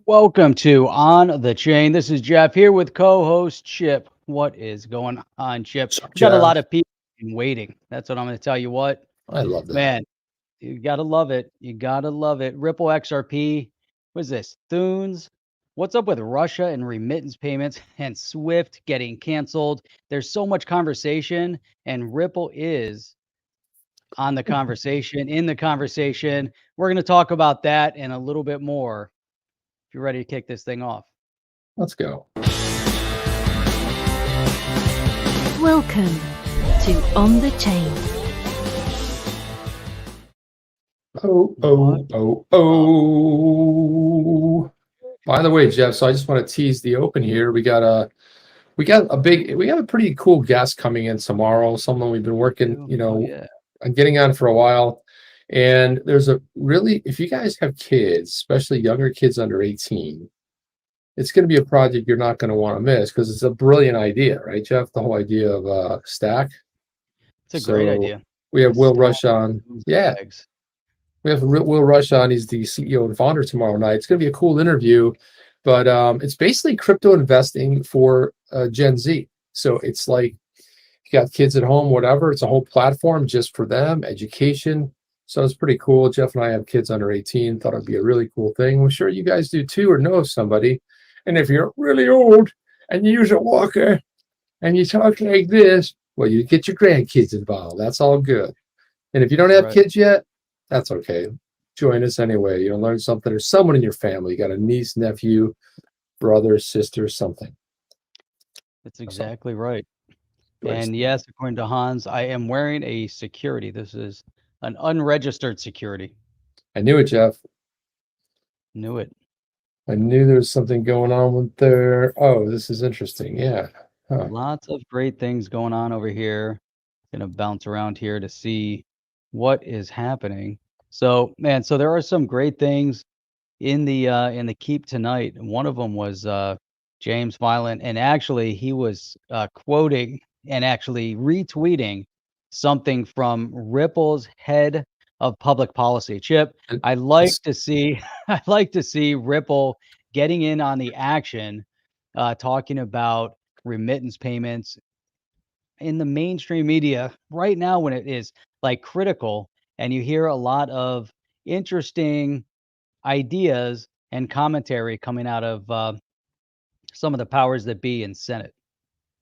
Welcome to On the Chain. This is Jeff here with co-host Chip. What is going on, Chip? What's up, We got a Jeff? lot of people waiting. That's what I'm going to tell you. What, I love that. man, you gotta love it. You gotta love it. Ripple XRP. What is this? Thunes. What's up with Russia and remittance payments and Swift getting canceled? There's so much conversation, and Ripple is on the conversation, in the conversation. We're going to talk about that and a little bit more. If you're ready to kick this thing off. Let's go. Welcome to On the Chain. Oh. By the way, Jeff, so I just want to tease the open here. We got a pretty cool guest coming in tomorrow. Someone we've been working, on getting on for a while. And there's if you guys have kids, especially younger kids under 18, it's going to be a project you're not going to want to miss because it's a brilliant idea, right, Jeff? The whole idea of stack. It's a great idea. We have Will Rush on. Yeah. Bags. We have Will Rush on. He's the CEO and founder tomorrow night. It's going to be a cool interview, but it's basically crypto investing for Gen Z. So it's like you got kids at home, whatever. It's a whole platform just for them, education. So it's pretty cool. Jeff and I have kids under 18. Thought it'd be a really cool thing. I'm sure you guys do too, or know of somebody. And if you're really old and you use a walker and you talk like this, well, you get your grandkids involved. That's all good. And if you don't have kids yet, that's okay. Join us anyway. You'll learn something. There's someone in your family. You got a niece, nephew, brother, sister, something. That's exactly right. And yes, according to Hans, I am wearing a security. This is an unregistered security. I knew it, Jeff. Knew it. I knew there was something going on with there. Oh, this is interesting. Yeah. Huh. Lots of great things going on over here. Gonna bounce around here to see what is happening. So, man, so there are some great things in the keep tonight. And one of them was James Filan, and actually he was quoting and actually retweeting something from Ripple's head of public policy. Chip, I like to see Ripple getting in on the action, talking about remittance payments in the mainstream media right now when it is like critical, and you hear a lot of interesting ideas and commentary coming out of some of the powers that be in Senate.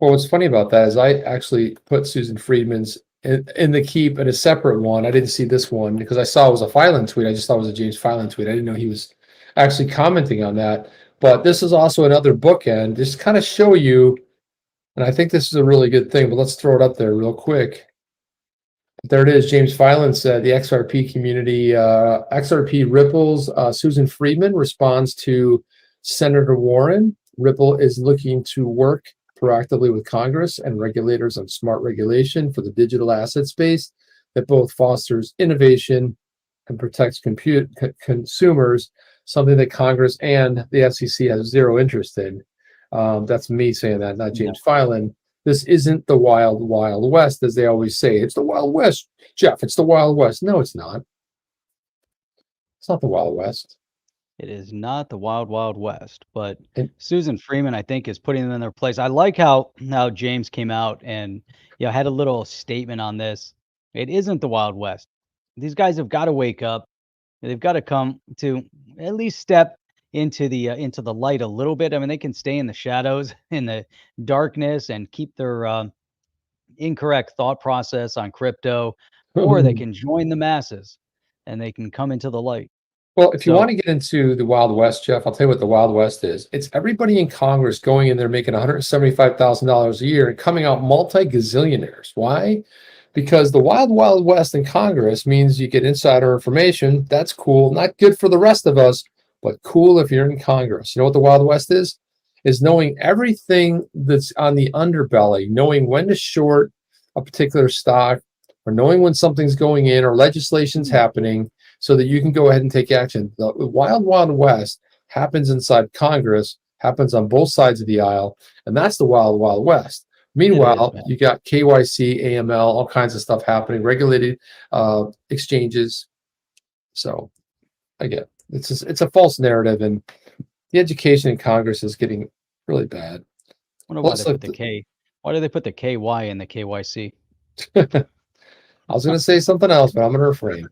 Well, what's funny about that is I actually put Susan Friedman's in the keep in a separate one. I didn't see this one because I saw it was a Filan tweet. I just thought it was a James Filan tweet. I didn't know he was actually commenting on that. But this is also another bookend, just kind of show you, and I think this is a really good thing, but let's throw it up there real quick. There it is. James Filan said the XRP community, XRP Ripple's Susan Friedman responds to Senator Warran. Ripple is looking to work proactively with Congress and regulators on smart regulation for the digital asset space that both fosters innovation and protects consumers, something that Congress and the SEC has zero interest in. That's me saying that, not James Filan. This isn't the wild, wild west, as they always say. It's the Wild West, Jeff. It's the Wild West. No, it's not. It's not the Wild West. It is not the wild, wild west, but Susan Friedman, I think, is putting them in their place. I like how James came out and had a little statement on this. It isn't the Wild West. These guys have got to wake up. They've got to come to at least step into the light a little bit. I mean, they can stay in the shadows, in the darkness, and keep their incorrect thought process on crypto, or they can join the masses and they can come into the light. Well, if you want to get into the Wild West, Jeff, I'll tell you what the Wild West is. It's everybody in Congress going in there making $175,000 a year and coming out multi-gazillionaires. Why? Because the Wild, Wild West in Congress means you get insider information. That's cool. Not good for the rest of us, but cool if you're in Congress. You know what the Wild West is? Is knowing everything that's on the underbelly, knowing when to short a particular stock, or knowing when something's going in or legislation's happening, so that you can go ahead and take action. The Wild, Wild West happens inside Congress, happens on both sides of the aisle, and that's the Wild, Wild West. Meanwhile, you got KYC, AML, all kinds of stuff happening, regulated exchanges. So, again, it's a false narrative, and The education in Congress is getting really bad. I wonder why Let's they put look. the K. Why do they put the KY in the KYC? I was going to say something else, but I'm going to refrain.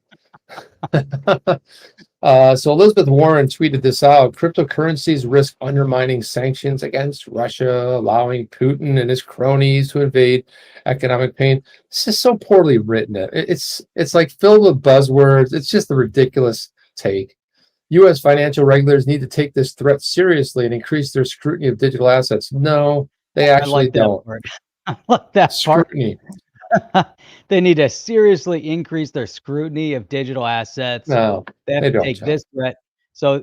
So Elizabeth Warren tweeted this out. Cryptocurrencies risk undermining sanctions against Russia, allowing Putin and his cronies to invade economic pain. This is so poorly written. It's like filled with buzzwords. It's just a ridiculous take. U.S. financial regulators need to take this threat seriously and increase their scrutiny of digital assets. No, they I actually like that don't. part. I like that part. Scrutiny. They need to seriously increase their scrutiny of digital assets. No, They have they to don't, take John. this threat. So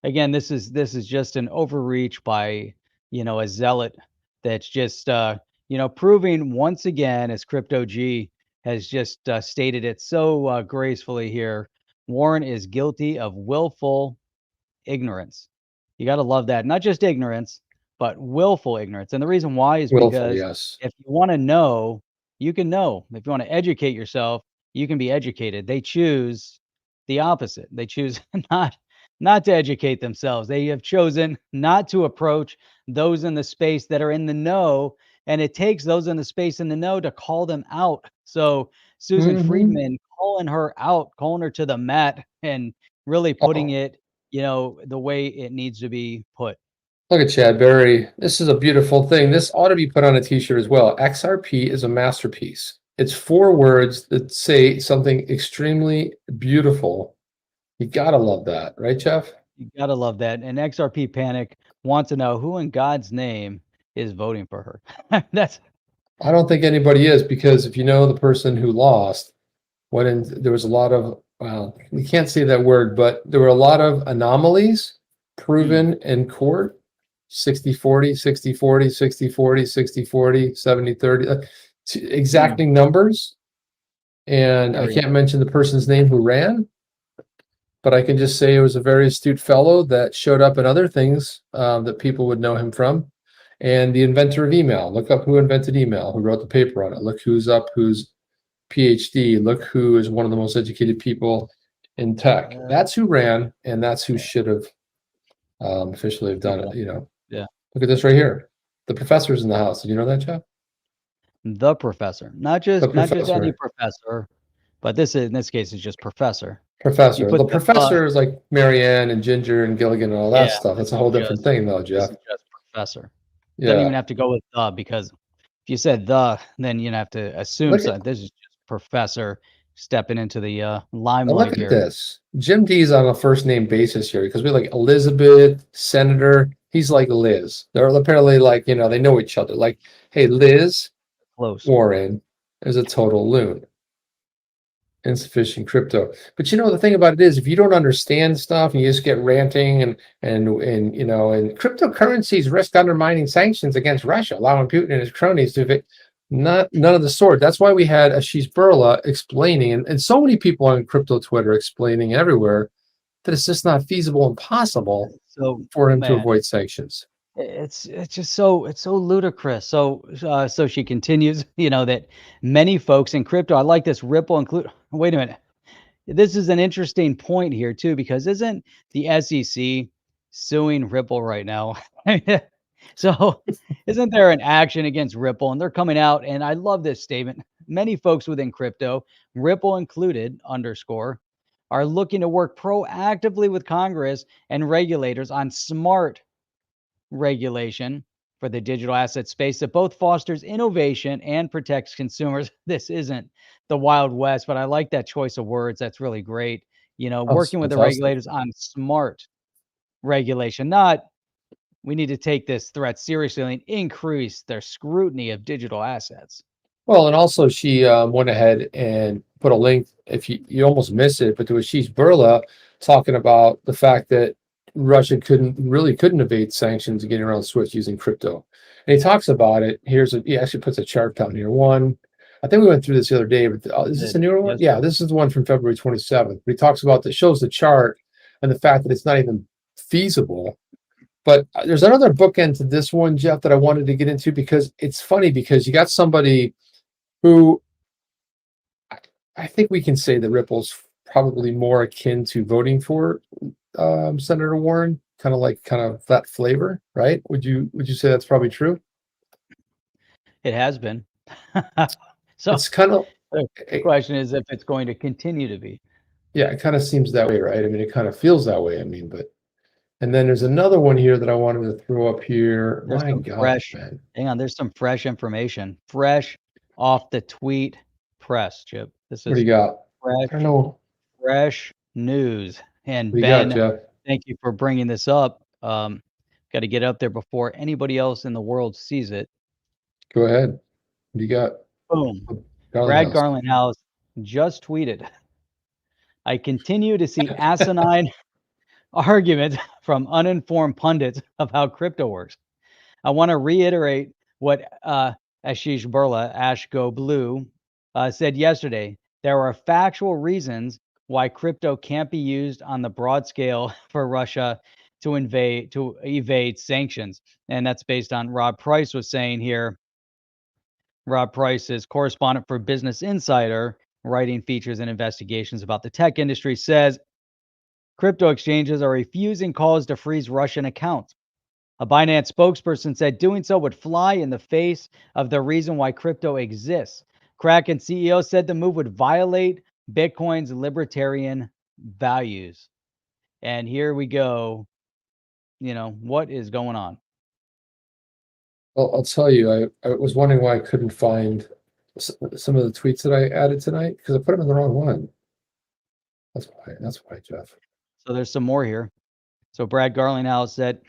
again, this is just an overreach by, a zealot that's just proving once again, as Crypto G has just stated it so gracefully here, Warren is guilty of willful ignorance. You got to love that. Not just ignorance, but willful ignorance. And the reason why is Willful, because yes. if you want to know, you can know. If you want to educate yourself, you can be educated. They choose the opposite. They choose not to educate themselves. They have chosen not to approach those in the space that are in the know, and it takes those in the space in the know to call them out. So Susan Friedman calling her out, calling her to the mat, and really putting Oh, it, the way it needs to be put. look at Chad Berry. This is a beautiful thing. This ought to be put on a t-shirt as well. XRP is a masterpiece. It's 4 words that say something extremely beautiful. You gotta love that, right, Jeff? You gotta love that. And XRP Panic wants to know who in God's name is voting for her. That's I don't think anybody is, because if you know the person who lost, there was a lot of, well, we can't say that word, but there were a lot of anomalies proven in court. 60-40, 60-40, 60-40, 60-40, 70-30, exacting numbers. And I can't mention the person's name who ran, but I can just say it was a very astute fellow that showed up in other things that people would know him from. And the inventor of email. Look up who invented email, who wrote the paper on it. Look who's PhD. Look who is one of the most educated people in tech. That's who ran, and that's who should have officially have done it. Yeah. Look at this right here. The professor's in the house. Did you know that, Jeff? The professor, not just any professor. professor, but in this case is just professor. Professor. put The the professor is like Marianne and Ginger and Gilligan and all that Yeah, stuff. That's a whole different thing, though, This Jeff. is just professor. Doesn't even Yeah. have to go with the, because if you said the, then you'd have to assume Look at something. This is just professor stepping into the Now limelight look at here. this. Jim D's on a first name basis here, because we like Elizabeth, Senator. He's like Liz. They're apparently like, they know each other. Like, hey, Liz Close. Warren is a total loon. Insufficient crypto. But the thing about it is, if you don't understand stuff and you just get ranting and cryptocurrencies risk undermining sanctions against Russia, allowing Putin and his cronies to none of the sort. That's why we had Ashish Burla explaining, and so many people on crypto Twitter explaining everywhere that it's just not feasible and possible for him to avoid sanctions. It's just it's so ludicrous. So she continues, that many folks in crypto, I like this Ripple include. Wait a minute. This is an interesting point here too, because isn't the SEC suing Ripple right now? So isn't there an action against Ripple? And they're coming out, and I love this statement. Many folks within crypto, Ripple included, _ are looking to work proactively with Congress and regulators on smart regulation for the digital asset space that both fosters innovation and protects consumers. This isn't the Wild West, but I like that choice of words. That's really great. Working with the regulators on smart regulation, not we need to take this threat seriously and increase their scrutiny of digital assets. Well, and also she went ahead and put a link, if you almost missed it, but to Ashish Burla talking about the fact that Russia couldn't evade sanctions and getting around SWIFT using crypto. And he talks about it. He actually puts a chart down here. I think we went through this the other day, but is this a newer one? Yeah, this is the one from February 27th. But he talks about shows the chart and the fact that it's not even feasible. But there's another bookend to this one, Jeff, that I wanted to get into, because it's funny, because you got somebody who I think we can say that Ripple's probably more akin to voting for Senator Warren? Kind of that flavor, right? Would you say that's probably true? It has been. So It's kind of, the question is if it's going to continue to be. yeah, it kind of seems that way, right? I mean, it kind of feels that way. I mean, but and then there's another one here that I wanted to throw up here. There's My some God, fresh, man. hang on, there's some fresh information, fresh off the tweet press, Chip. This What do is you got? I fresh, don't know. fresh news. And What do you got, Ben, Jeff? thank you for bringing this up. Got to get up there before anybody else in the world sees it. Go ahead. What do you got? Boom. Brad Garlinghouse. Garlinghouse just tweeted, I continue to see asinine arguments from uninformed pundits of how crypto works. I want to reiterate what Ashish Burla, Ash Go Blue, said yesterday. There are factual reasons why crypto can't be used on the broad scale for Russia to evade sanctions. And that's based on Rob Price was saying here. Rob Price is correspondent for Business Insider, writing features and investigations about the tech industry, says crypto exchanges are refusing calls to freeze Russian accounts. A Binance spokesperson said doing so would fly in the face of the reason why crypto exists. Kraken CEO said the move would violate Bitcoin's libertarian values. And here we go. You know, what is going on? Well, I'll tell you, I was wondering why I couldn't find some of the tweets that I added tonight because I put them in the wrong one. That's why, Jeff. So there's some more here. So Brad Garlinghouse said,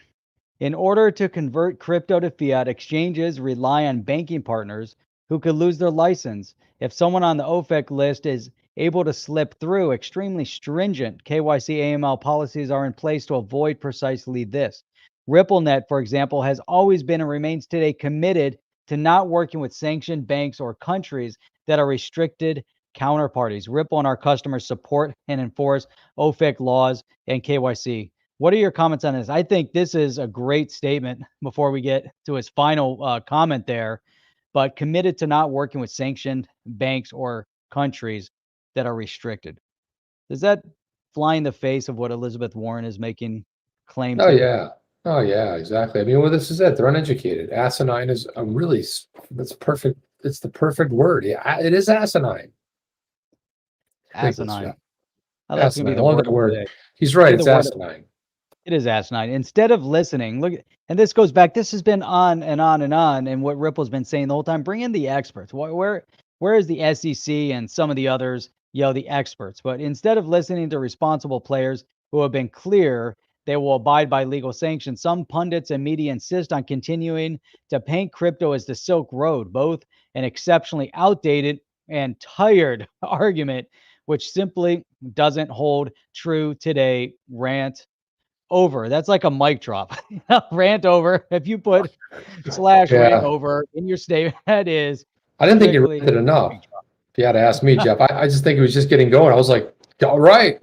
in order to convert crypto to fiat, exchanges rely on banking partners who could lose their license. If someone on the OFAC list is able to slip through, extremely stringent KYC AML policies are in place to avoid precisely this. RippleNet, for example, has always been and remains today committed to not working with sanctioned banks or countries that are restricted counterparties. Ripple and our customers support and enforce OFAC laws and KYC. What are your comments on this? I think this is a great statement before we get to his final comment there, but committed to not working with sanctioned banks or countries that are restricted. Does that fly in the face of what Elizabeth Warren is making claims Oh here? yeah. Oh yeah, exactly. I mean, well, this is it. They're uneducated. Asinine is a really that's perfect. It's the perfect word. Yeah, it is asinine. Asinine. Oh, that's going to be the Asinine. I love word that of the word. day. He's right. It's The word of- asinine. It is asinine. Instead of listening, look, and this goes back. This has been on and on and on, and what Ripple's been saying the whole time. Bring in the experts. Where is the SEC and some of the others? The experts. But instead of listening to responsible players who have been clear they will abide by legal sanctions, some pundits and media insist on continuing to paint crypto as the Silk Road, both an exceptionally outdated and tired argument, which simply doesn't hold true today. Rant over. That's like a mic drop. Rant over. If you put / rant over in your statement, that is. I didn't think you ranted enough. If you had to ask me, Jeff, I just think it was just getting going. I was like, all right.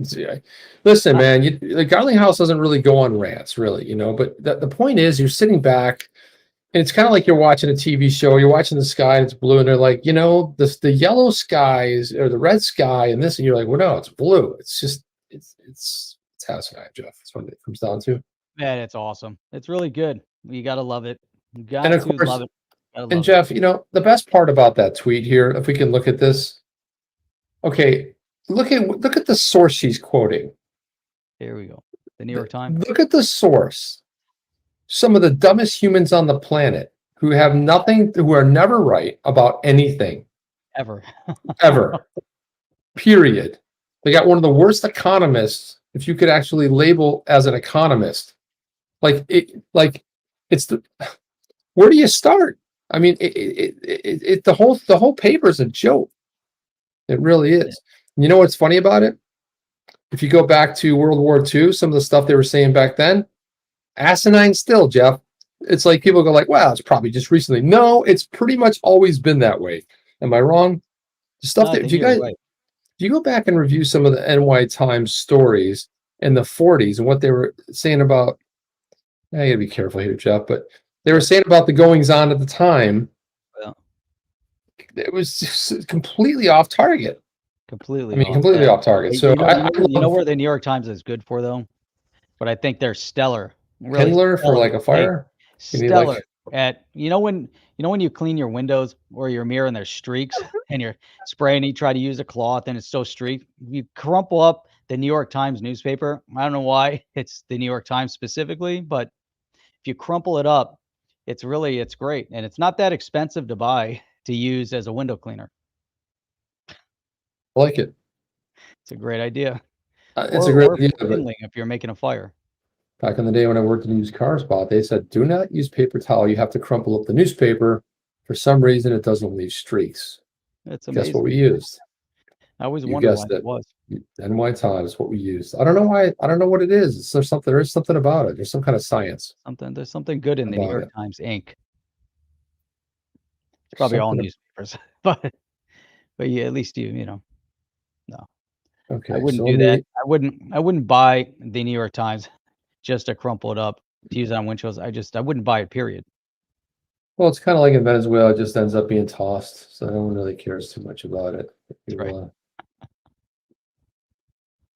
Listen, man, the Garlinghouse doesn't really go on rants, really, but the point is you're sitting back and it's kind of like you're watching a TV show, you're watching the sky, and it's blue, and they're like, the yellow skies or the red sky and this, and you're like, well, no, it's blue. It's just, it's asinine, Jeff. That's what it comes down to. Man, it's awesome. It's really good. You got to love it. You got to love it. And Jeff, the best part about that tweet here, if we can look at this. Okay, look at the source she's quoting. Here we go. The New York Times. Look at the source. Some of the dumbest humans on the planet who have nothing, who are never right about anything. Ever. Ever. Period. They got one of the worst economists, if you could actually label as an economist. Where do you start? I mean, the whole paper is a joke. It really is. You know what's funny about it? If you go back to World War II, some of the stuff they were saying back then, asinine still, Jeff. It's like people go like, well, it's probably just recently. No, it's pretty much always been that way. Am I wrong? The stuff that if you go back and review some of the NY Times stories in the 40s and what they were saying about, I gotta be careful here, Jeff, but they were saying about the goings on at the time. Well, it was just completely off target. Completely. Completely off target. So you know where the New York Times is good for, though? but I think they're stellar. Really Kindler for stellar. like a fire? You need Stellar like at when you clean your windows or your mirror and there's streaks and you're spraying, you try to use a cloth and it's so streaked. You crumple up the New York Times newspaper. I don't know why it's the New York Times specifically, but if you crumple it up, it's great. And it's not that expensive to buy to use as a window cleaner. I like it. It's a great idea. It's a great Or idea, for but kindling if you're making a fire. back in the day when I worked in a used car spot, they said, do not use paper towel. You have to crumple up the newspaper. For some reason, it doesn't leave streaks. It's Guess what amazing. we used? I always You wondered why guessed it it. was. NY Times, what we used. I don't know why. I don't know what it is. There is something about it. There's some kind of science There's something good in the New about York it. Times ink. It's probably all Something- newspapers, but yeah, at least no. Okay, I wouldn't so do let that. me- I wouldn't buy the New York Times just to crumple it up to use it on windshields. I wouldn't buy it, period. Well, it's kind of like in Venezuela, it just ends up being tossed. So no one really cares too much about it. That's right.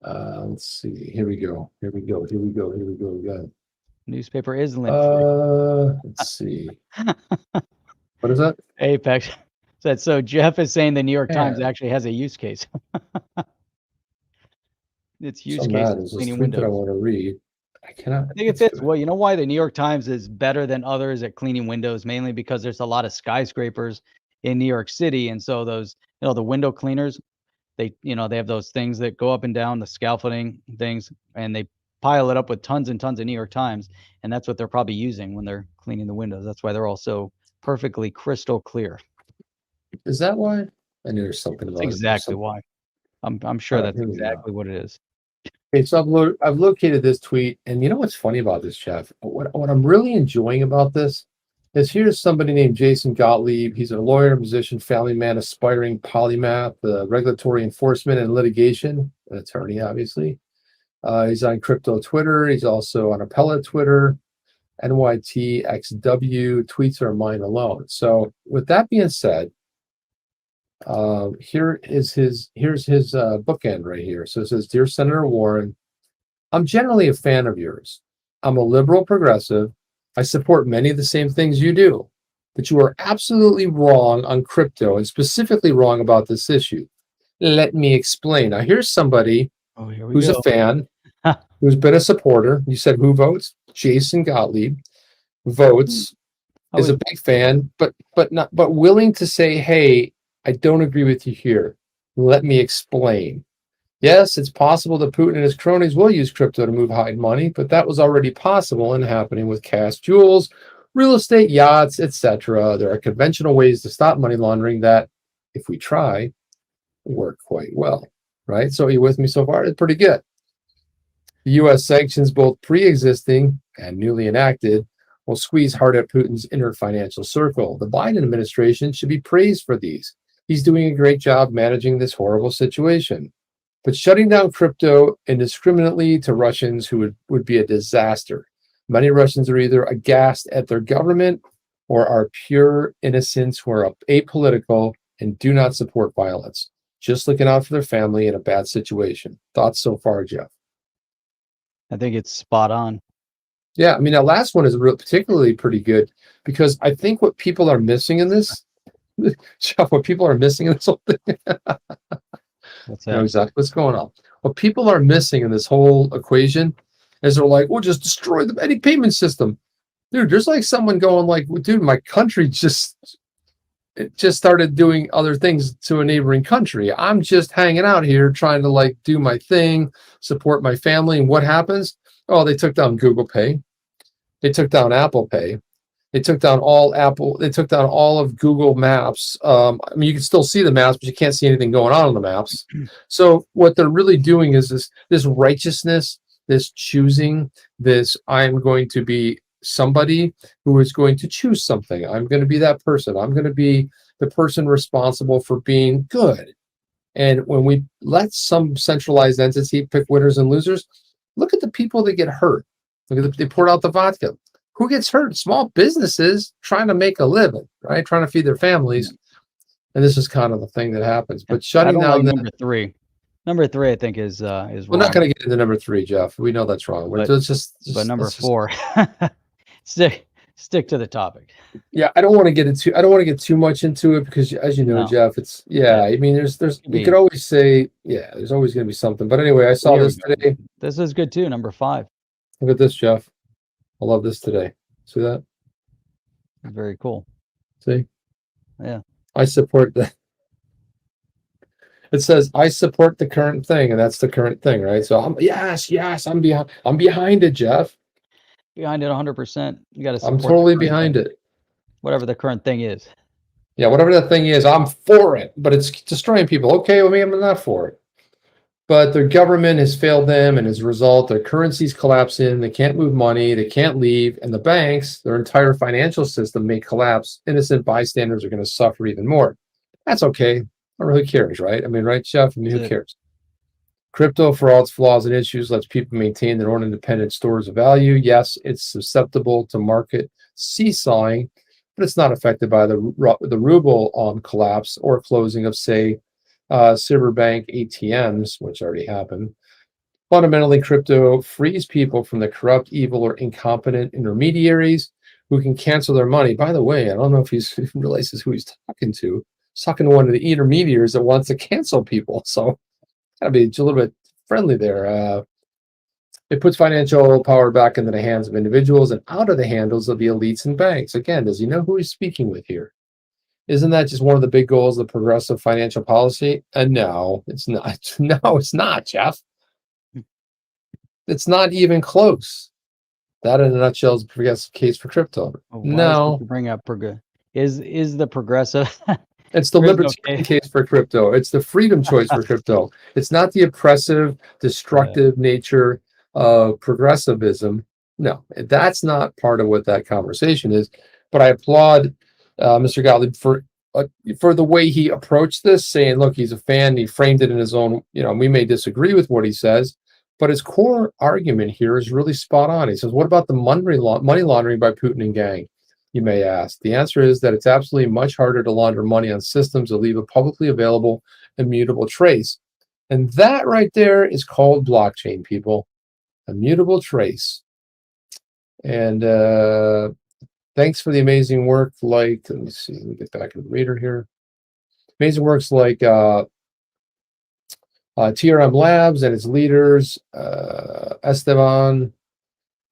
Let's see. Here we go. We got Newspaper is lint free. let's see. What is that? Apex said so. Jeff is saying the New York Times Yeah. actually has a use case. Its use So case mad. is There's this cleaning tweet that I windows. want to read. I cannot. I think it fits. Well, you know why the New York Times is better than others at cleaning windows, mainly because there's a lot of skyscrapers in New York City, and so those, the window cleaners, they have those things that go up and down, the scaffolding things, and they pile it up with tons and tons of New York Times, and that's what they're probably using when they're cleaning the windows. That's why they're all so perfectly crystal clear. Is that why? I knew there's something about That's exactly why. I'm sure All right, that's here we go. exactly what it is. Okay, so I've located this tweet, and you know what's funny about this, Jeff? What I'm really enjoying about this is here's somebody named Jason Gottlieb. He's a lawyer, musician, family man, aspiring polymath, regulatory enforcement and litigation, an attorney, obviously. He's on crypto Twitter. He's also on Appellate Twitter, NYTXW. Tweets are mine alone. So with that being said, here's his bookend right here. So it says, Dear Senator Warren, I'm generally a fan of yours. I'm a liberal progressive. I support many of the same things you do, but you are absolutely wrong on crypto and specifically wrong about this issue. Let me explain. Now here's somebody who's a fan, who's been a supporter. You said who votes? Jason Gottlieb votes, is a big fan, but willing to say, hey, I don't agree with you here. Let me explain. Yes, it's possible that Putin and his cronies will use crypto to move hide money, but that was already possible and happening with cash jewels, real estate, yachts, etc. There are conventional ways to stop money laundering that, if we try, work quite well. Right? So are you with me so far? It's pretty good. The U.S. sanctions, both pre-existing and newly enacted, will squeeze hard at Putin's inner financial circle. The Biden administration should be praised for these. He's doing a great job managing this horrible situation. But shutting down crypto indiscriminately to Russians who would be a disaster. Many Russians are either aghast at their government or are pure innocents who are apolitical and do not support violence. Just looking out for their family in a bad situation. Thoughts so far, Jeff? I think it's spot on. Yeah, I mean, that last one is particularly pretty good because I think what people are missing in this, Jeff, what people are missing in this whole thing, What's you know that? exactly what's going on. What people are missing in this whole equation is they're like, we'll just destroy any payment system. Dude, there's like someone going like, dude, my country just started doing other things to a neighboring country. I'm just hanging out here trying to like do my thing, support my family. And what happens? Oh, they took down Google Pay. They took down Apple Pay. They took down all Apple. They took down all of Google Maps. I mean, you can still see the maps, but you can't see anything going on the maps. So what they're really doing is this righteousness, this choosing, this I'm going to be somebody who is going to choose something. I'm going to be that person. I'm going to be the person responsible for being good. And when we let some centralized entity pick winners and losers, look at the people that get hurt. Look at they poured out the vodka. Who gets hurt? Small businesses trying to make a living, right? Trying to feed their families. And this is kind of the thing that happens. But shutting down number three. Number 3, I think, is We're wrong. not going to get into number 3, Jeff. We know that's wrong. But- Let's just number let's 4, stick to the topic. Yeah, I don't want to get too much into it because, as you know, No. Jeff, it's I mean, there's we be. could always say, there's always going to be something. But anyway, I saw Here we this go. today. This is good too. Number 5. Look at this, Jeff. I love this today. See that? Very cool. See? Yeah. I support that. It says I support the current thing, and that's the current thing, right? So I'm behind it, Jeff. Behind it 100%. You got to support I'm totally behind it. Whatever the current thing is. Yeah, whatever that thing is, I'm for it, but it's destroying people. Okay, well, maybe I'm not for it. But their government has failed them, and as a result, their currencies collapse in. They can't move money. They can't leave. And the banks, their entire financial system may collapse. Innocent bystanders are going to suffer even more. That's okay. No one really cares, right? I mean, right, Jeff? I mean, who cares? Crypto, for all its flaws and issues, lets people maintain their own independent stores of value. Yes, it's susceptible to market seesawing, but it's not affected by the ruble collapse or closing of, say, Cyberbank ATMs, which already happened. Fundamentally, crypto frees people from the corrupt, evil, or incompetent intermediaries who can cancel their money. By the way, I don't know if he realizes who he's talking to. He's talking to one of the intermediaries that wants to cancel people. So gotta be a little bit friendly there. It puts financial power back into the hands of individuals and out of the handles of the elites and banks. Again, does he know who he's speaking with here? Isn't that just one of the big goals of progressive financial policy? No, it's not. No, it's not, Jeff. It's not even close. That, in a nutshell, is the progressive case for crypto. No, bring up is the progressive. It's the libertarian case for crypto. It's the freedom choice for crypto. It's not the oppressive, destructive nature of progressivism. No, that's not part of what that conversation is. But I applaud Mr. Gottlieb for the way he approached this, saying, look, he's a fan. He framed it in his own, we may disagree with what he says, but his core argument here is really spot on. He says, what about the money laundering by Putin and gang? You may ask. The answer is that it's absolutely much harder to launder money on systems that leave a publicly available immutable trace. And that right there is called blockchain, people. Immutable trace. And thanks for the amazing work let me see, let me get back to the reader here. Amazing works like TRM Labs and its leaders, Esteban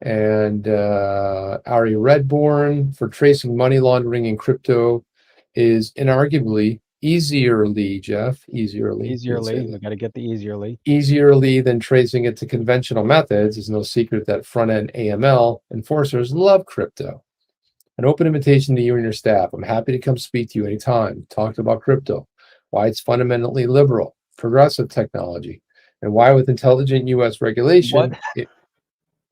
and Ari Redborn, for tracing money laundering in crypto is inarguably easierly, Jeff. Easierly. We got to get the easierly. Easierly than tracing it to conventional methods. It's no secret that front-end AML enforcers love crypto. An open invitation to you and your staff. I'm happy to come speak to you anytime. Talk about crypto, why it's fundamentally liberal, progressive technology, and why with intelligent U.S. regulation, dude,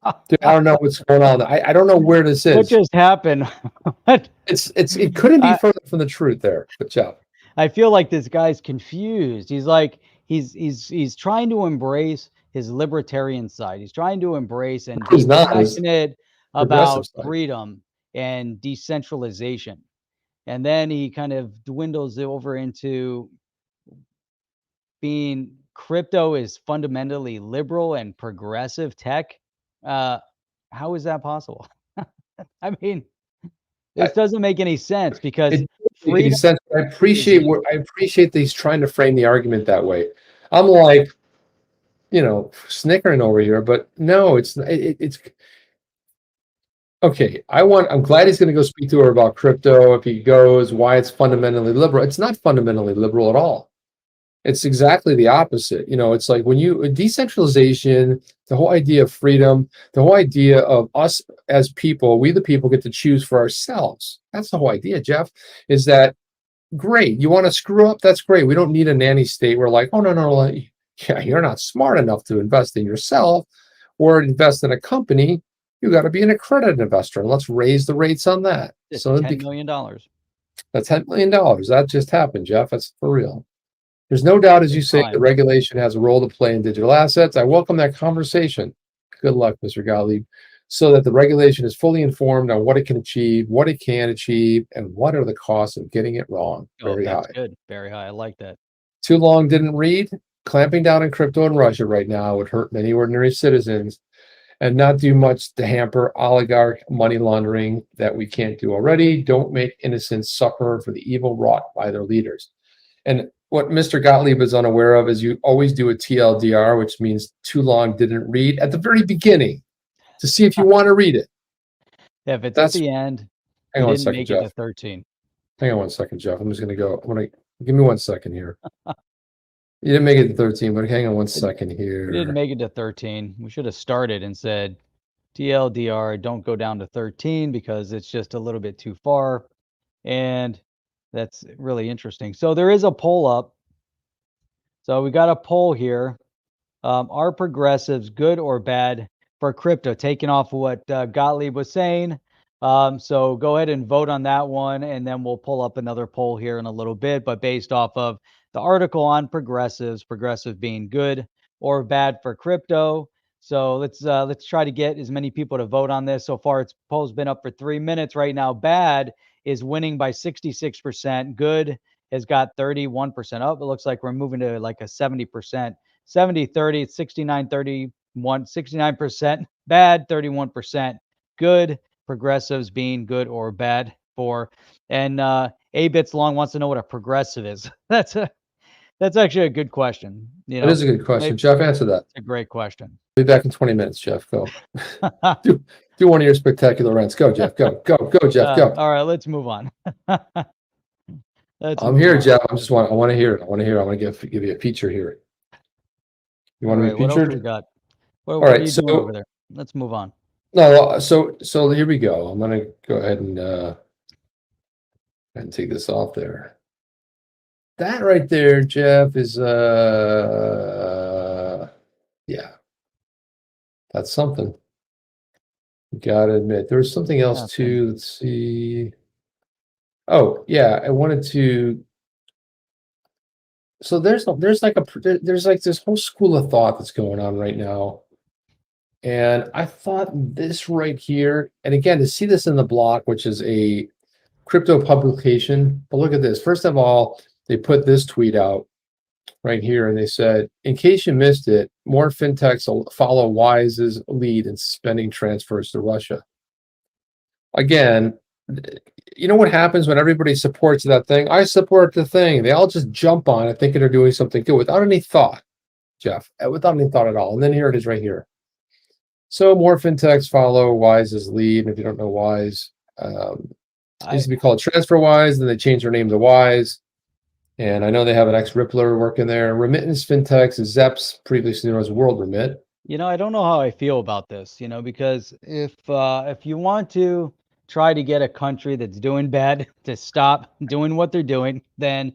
I don't know what's going on. I don't know where this is. What just happened? It couldn't be further from the truth there, but yeah. I feel like this guy's confused. He's like he's trying to embrace his libertarian side. He's trying to embrace and be passionate about freedom and decentralization. And then he kind of dwindles over into being crypto is fundamentally liberal and progressive tech. How is that possible? I mean, this doesn't make any sense because I appreciate that he's trying to frame the argument that way. I'm like, snickering over here, but no, it's okay. I'm glad he's going to go speak to her about crypto. If he goes, why it's fundamentally liberal. It's not fundamentally liberal at all. It's exactly the opposite. It's like when decentralization, the whole idea of freedom, the whole idea of us as people, we the people get to choose for ourselves. That's the whole idea, Jeff, is that great. You want to screw up? That's great. We don't need a nanny state. We're like, oh, no. Yeah, you're not smart enough to invest in yourself or invest in a company. You got to be an accredited investor. And let's raise the rates on that. So $10 million. That's $10 million. That just happened, Jeff. That's for real. There's no doubt, as you say, that regulation has a role to play in digital assets. I welcome that conversation. Good luck, Mr. Gottlieb, so that the regulation is fully informed on what it can achieve, what it can achieve, and what are the costs of getting it wrong. Very high. Good. Very high. I like that. Too long didn't read. clamping down on crypto in Russia right now would hurt many ordinary citizens and not do much to hamper oligarch money laundering that we can't do already. Don't make innocents suffer for the evil wrought by their leaders. And what Mr. Gottlieb is unaware of is you always do a TLDR, which means too long didn't read, at the very beginning to see if you want to read it. Yeah, if it's at the end, hang on you one didn't second, make it to Jeff. 13. Hang on one second, Jeff. I'm just going to go. Give me 1 second here. You didn't make it to 13, but hang on 1 second here. We didn't make it to 13. We should have started and said, TLDR, don't go down to 13 because it's just a little bit too far. And that's really interesting. So there is a poll up. So we got a poll here. Are progressives good or bad for crypto? Taking off what Gottlieb was saying. So go ahead and vote on that one, and then we'll pull up another poll here in a little bit. But based off of the article on progressives being good or bad for crypto. So let's try to get as many people to vote on this. So far, poll's been up for 3 minutes right now. Bad is winning by 66%. Good has got 31% up. It looks like we're moving to like a 70%. 70-30, it's 69-31, 69% bad, 31% good. Progressives being good or bad for. And A-Bits Long wants to know what a progressive is. That's actually a good question. You know, That is a good question. Jeff, answer that. It's a great question. Be back in 20 minutes, Jeff. Go. do one of your spectacular rants. Go, Jeff. Go, Jeff. Go. All right, let's move on. I'm here, Jeff. I want to hear it. I want to give you a feature here. You want to be featured? What else we got? What are you doing over there? Let's move on. No, so here we go. I'm gonna go ahead and take this off there. That right there, Jeff, is yeah. That's something. You gotta admit. There's something else too. Let's see. Oh, yeah, I wanted to. So there's like this whole school of thought that's going on right now. And I thought this right here, and again, to see this in the block, which is a crypto publication, but look at this. First of all, they put this tweet out right here, and they said, in case you missed it, more fintechs will follow Wise's lead in suspending transfers to Russia. Again, you know what happens when everybody supports that thing? I support the thing. They all just jump on it thinking they're doing something good without any thought, Jeff, without any thought at all. And then here it is right here. So more fintechs follow Wise's lead. And if you don't know Wise, it used to be called TransferWise, then they changed their name to Wise. And I know they have an ex-Rippler working there. Remittance Fintechs is Zeps, previously known as World Remit. You know, I don't know how I feel about this, you know, because if you want to try to get a country that's doing bad to stop doing what they're doing, then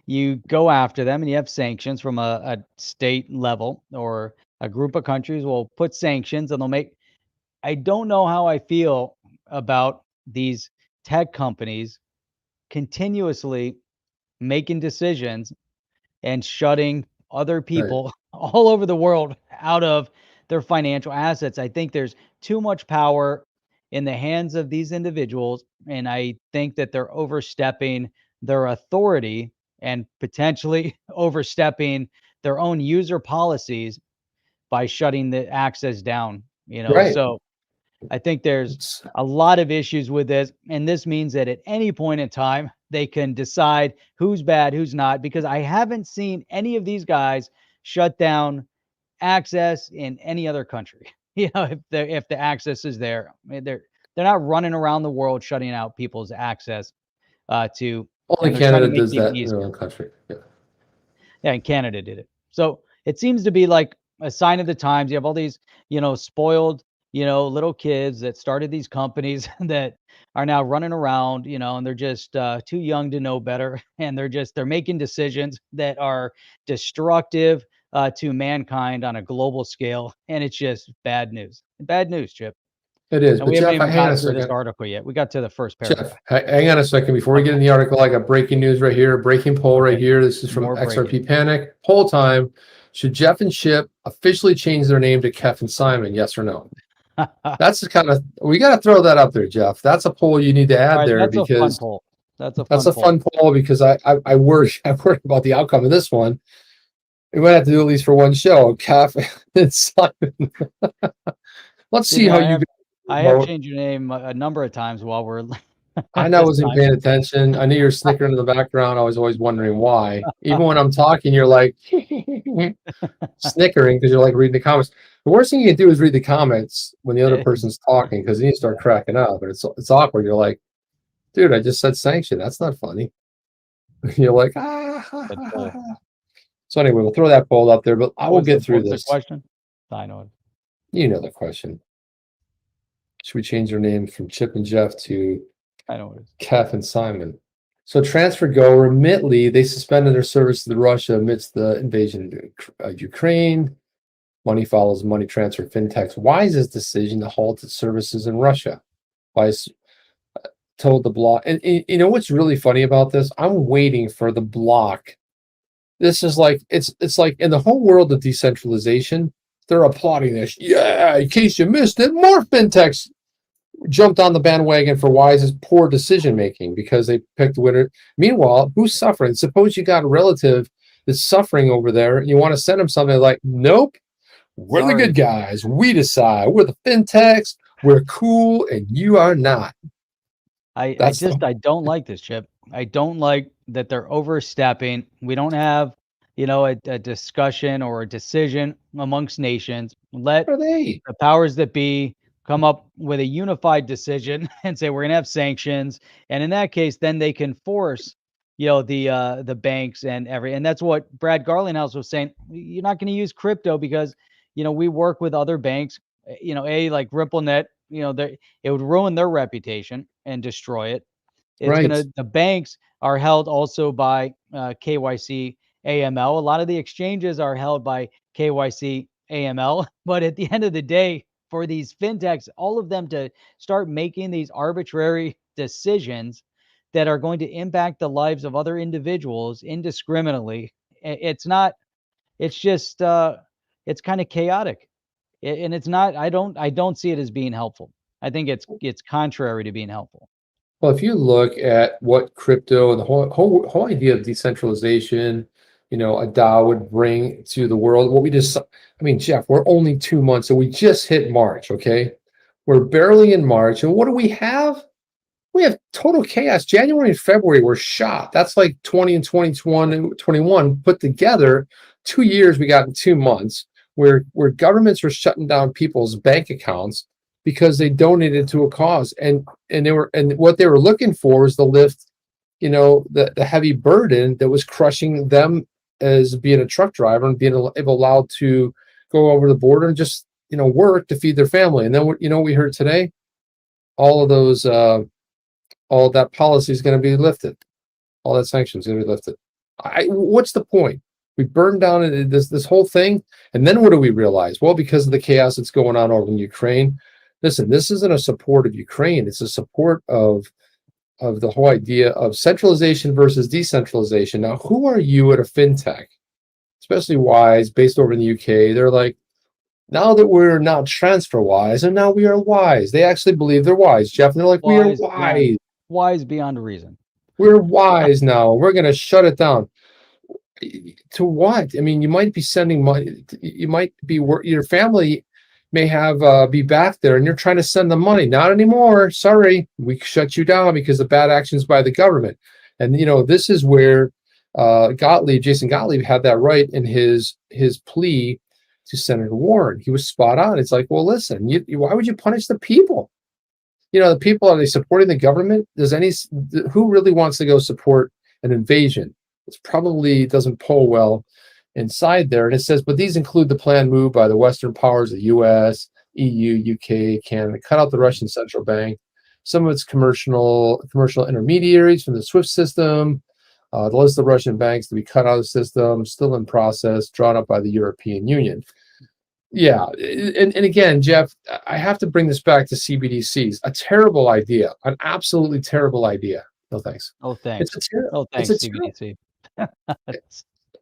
you go after them and you have sanctions from a state level, or a group of countries will put sanctions and they'll make. I don't know how I feel about these tech companies continuously making decisions and shutting other people all over the world out of their financial assets. I think there's too much power in the hands of these individuals, and I think that they're overstepping their authority and potentially overstepping their own user policies by shutting the access down, you know. So I think there's a lot of issues with this, and this means that at any point in time they can decide who's bad, who's not, because I haven't seen any of these guys shut down access in any other country. You know, if the access is there, I mean, they're not running around the world shutting out people's access to. Only Canada does that in their own country. Yeah, and Canada did it. So it seems to be like a sign of the times. You have all these, you know, spoiled, you know, little kids that started these companies that are now running around, you know, and they're just too young to know better, and they're making decisions that are destructive to mankind on a global scale, and it's just bad news. Bad news, Chip. It is. And But we haven't Jeff, even hang on got a through second. this article yet. We got to the first paragraph. Jeff, hang on a second. Before we get in the article, I got breaking news right here. Breaking poll right here. This is from XRP Panic. Poll time. Should Jeff and Chip officially change their name to Kef and Simon? Yes or no? That's the kind of, we got to throw that up there, Jeff. That's a poll you need to add there, because a fun poll. That's a fun poll because I worry about the outcome of this one. We might have to do at least for one show. Calf and Simon. Let's see You know, how you I have changed your name a number of times while we're I at know I this wasn't time. paying attention. I knew you were snickering in the background. I was always wondering why. Even when I'm talking, you're like snickering because you're like reading the comments. The worst thing you can do is read the comments when the other person's talking because then you start cracking up and it's awkward. You're like, dude, I just said sanction. That's not funny. You're like, But So anyway, we'll throw that poll up there, but I will get through what's the this. question? I know it. You know the question. Should we change their names from Chip and Jeff to I know it is. Kef and Simon? So TransferGo, Remitly, they suspended their service to Russia amidst the invasion of Ukraine. Money follows money transfer fintechs. Why is this decision to halt its services in Russia? Why is told the block? And you know what's really funny about this? I'm waiting for the block. This is like it's like in the whole world of decentralization, they're applauding this. Yeah, in case you missed it, more fintechs jumped on the bandwagon for Wise's poor decision making because they picked the winner. Meanwhile, who's suffering? Suppose you got a relative that's suffering over there and you want to send them something like, nope, we're the good guys. We decide. We're the fintechs. We're cool, and you are not. I don't like this, Chip. I don't like that they're overstepping. We don't have, a discussion or a decision amongst nations. Let the powers that be come up with a unified decision and say we're going to have sanctions. And in that case, then they can force, the banks and that's what Brad Garlinghouse was saying. You're not going to use crypto because, we work with other banks, like RippleNet, it would ruin their reputation and destroy it. The banks are held also by KYC AML. A lot of the exchanges are held by KYC AML. But at the end of the day, for these fintechs, all of them to start making these arbitrary decisions that are going to impact the lives of other individuals indiscriminately, it's just, it's kind of chaotic. And it's not, I don't see it as being helpful. I think it's contrary to being helpful. Well, if you look at what crypto and the whole idea of decentralization, a DAO would bring to the world, Jeff, we're only 2 months, so we just hit March, okay? We're barely in March, and what do we have? We have total chaos. January and February were shot. That's like 20 and 21 put together. 2 years we got in 2 months, where governments were shutting down people's bank accounts because they donated to a cause, and what they were looking for was to lift, the heavy burden that was crushing them as being a truck driver and being allowed to go over the border and just work to feed their family. And then what we heard today, all of those, all that policy is going to be lifted, all that sanctions going to be lifted. What's the point? We burned down this whole thing, and then what do we realize? Well, because of the chaos that's going on over in Ukraine. Listen, this isn't a support of Ukraine. It's a support of the whole idea of centralization versus decentralization. Now, who are you at a fintech, especially Wise, based over in the UK? They're like, now that we're not TransferWise, and now we are Wise. They actually believe they're wise, Jeff. And they're like, we are wise. Wise beyond reason. We're wise now. We're going to shut it down. To what? I mean, you might be sending money. You might be your family may have be back there and you're trying to send them money. Not anymore. Sorry, we shut you down because of bad actions by the government. And this is where Jason Gottlieb had that right in his plea to Senator Warran. He was spot on. It's like, well, listen, why would you punish the people? The people, are they supporting the government? Who really wants to go support an invasion? It probably doesn't poll well inside there. And it says, but these include the planned move by the Western powers, the US, EU, UK, Canada, cut out the Russian central bank, some of its commercial intermediaries from the SWIFT system, the list of Russian banks to be cut out of the system, still in process, drawn up by the European Union. Yeah, and again, Jeff, I have to bring this back to CBDCs. A terrible idea, an absolutely terrible idea. No thanks. Oh, thanks. Thanks, CBDC.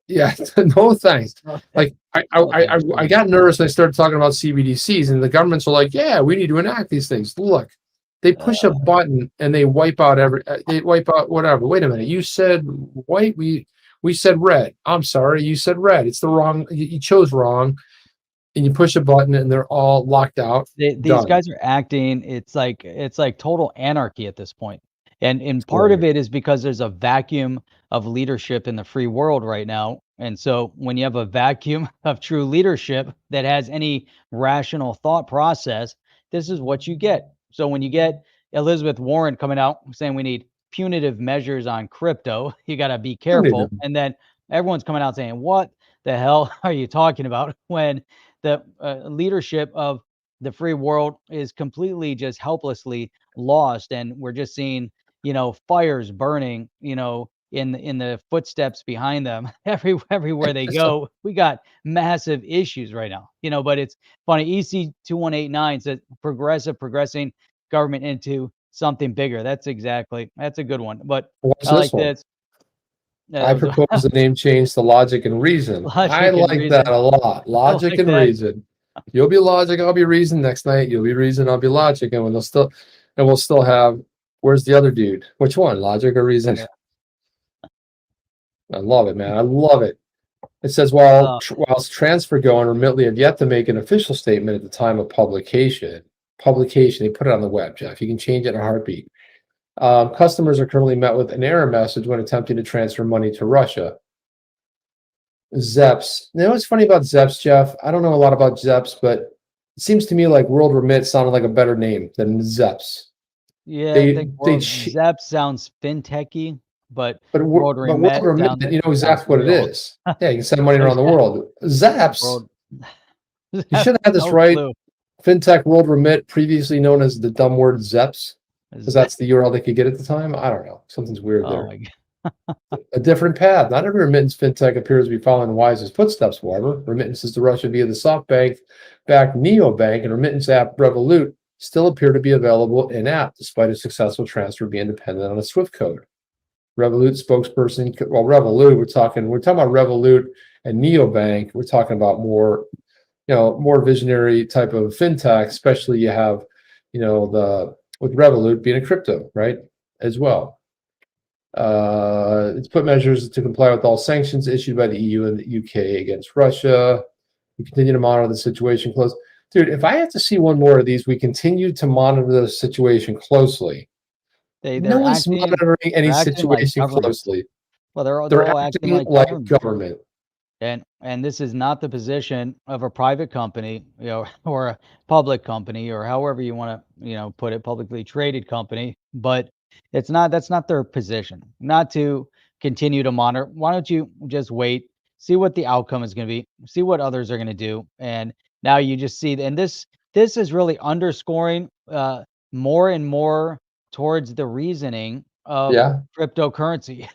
Yeah, no thanks. Like I got nervous when I started talking about CBDCs, and the governments are like, "Yeah, we need to enact these things." Look, they push a button and they wipe out whatever. Wait a minute, you said we We said red. I'm sorry, you said red. It's the wrong. You chose wrong, and you push a button, and they're all locked out. These Done. guys are acting. It's like total anarchy at this point. And part Right. of it is because there's a vacuum of leadership in the free world right now. And so when you have a vacuum of true leadership that has any rational thought process, this is what you get. So when you get Elizabeth Warren coming out saying we need punitive measures on crypto, you got to be careful. Punitive. And then everyone's coming out saying, what the hell are you talking about, when the leadership of the free world is completely just helplessly lost, and we're just seeing, fires burning, in the footsteps behind them everywhere they go. We got massive issues right now, but it's funny. EC 2189 says progressing government into something bigger. That's a good one. But Watch I like one. this. I propose the name change to Logic and Reason. Logic I and like that Reason. a lot. Logic like and that. Reason. You'll be Logic, I'll be Reason next night. You'll be Reason, I'll be Logic, and we'll still have. Where's the other dude? Which one? Logic or Reason? Yeah. I love it, man. I love it. It says whilst transfer go and Remitly have yet to make an official statement at the time of publication. They put it on the web, Jeff. You can change it in a heartbeat. Customers are currently met with an error message when attempting to transfer money to Russia. ZEPs. You know what's funny about ZEPs, Jeff? I don't know a lot about ZEPs, but it seems to me like World Remit sounded like a better name than ZEPs. Yeah, I think ZEP sounds fintechy, but World Remit, you know exactly what it is. Yeah, you can send money around the world. ZEPs. You should have had this right. Clue. Fintech World Remit, previously known as the dumb word ZEPs, because that's the URL they could get at the time. I don't know. Something's weird there. A different path. Not every remittance fintech appears to be following the wisest footsteps, however. Remittances to Russia via the SoftBank-backed neobank and remittance app Revolut still appear to be available in-app, despite a successful transfer being dependent on a SWIFT code. Revolut spokesperson, Revolut, we're talking about Revolut and neobank. We're talking about more visionary type of fintech, especially you have, with Revolut being a crypto, right, as well. It's put measures to comply with all sanctions issued by the EU and the UK against Russia. We continue to monitor the situation close. Dude, if I have to see one more of these, we continue to monitor the situation closely. No one's monitoring any situation closely. Well, they're all acting like government. And this is not the position of a private company, or a public company, or however you want to, put it, publicly traded company. But that's not their position, not to continue to monitor. Why don't you just wait, see what the outcome is going to be, see what others are going to do. And now you just see, and this is really underscoring more and more towards the reasoning of cryptocurrency.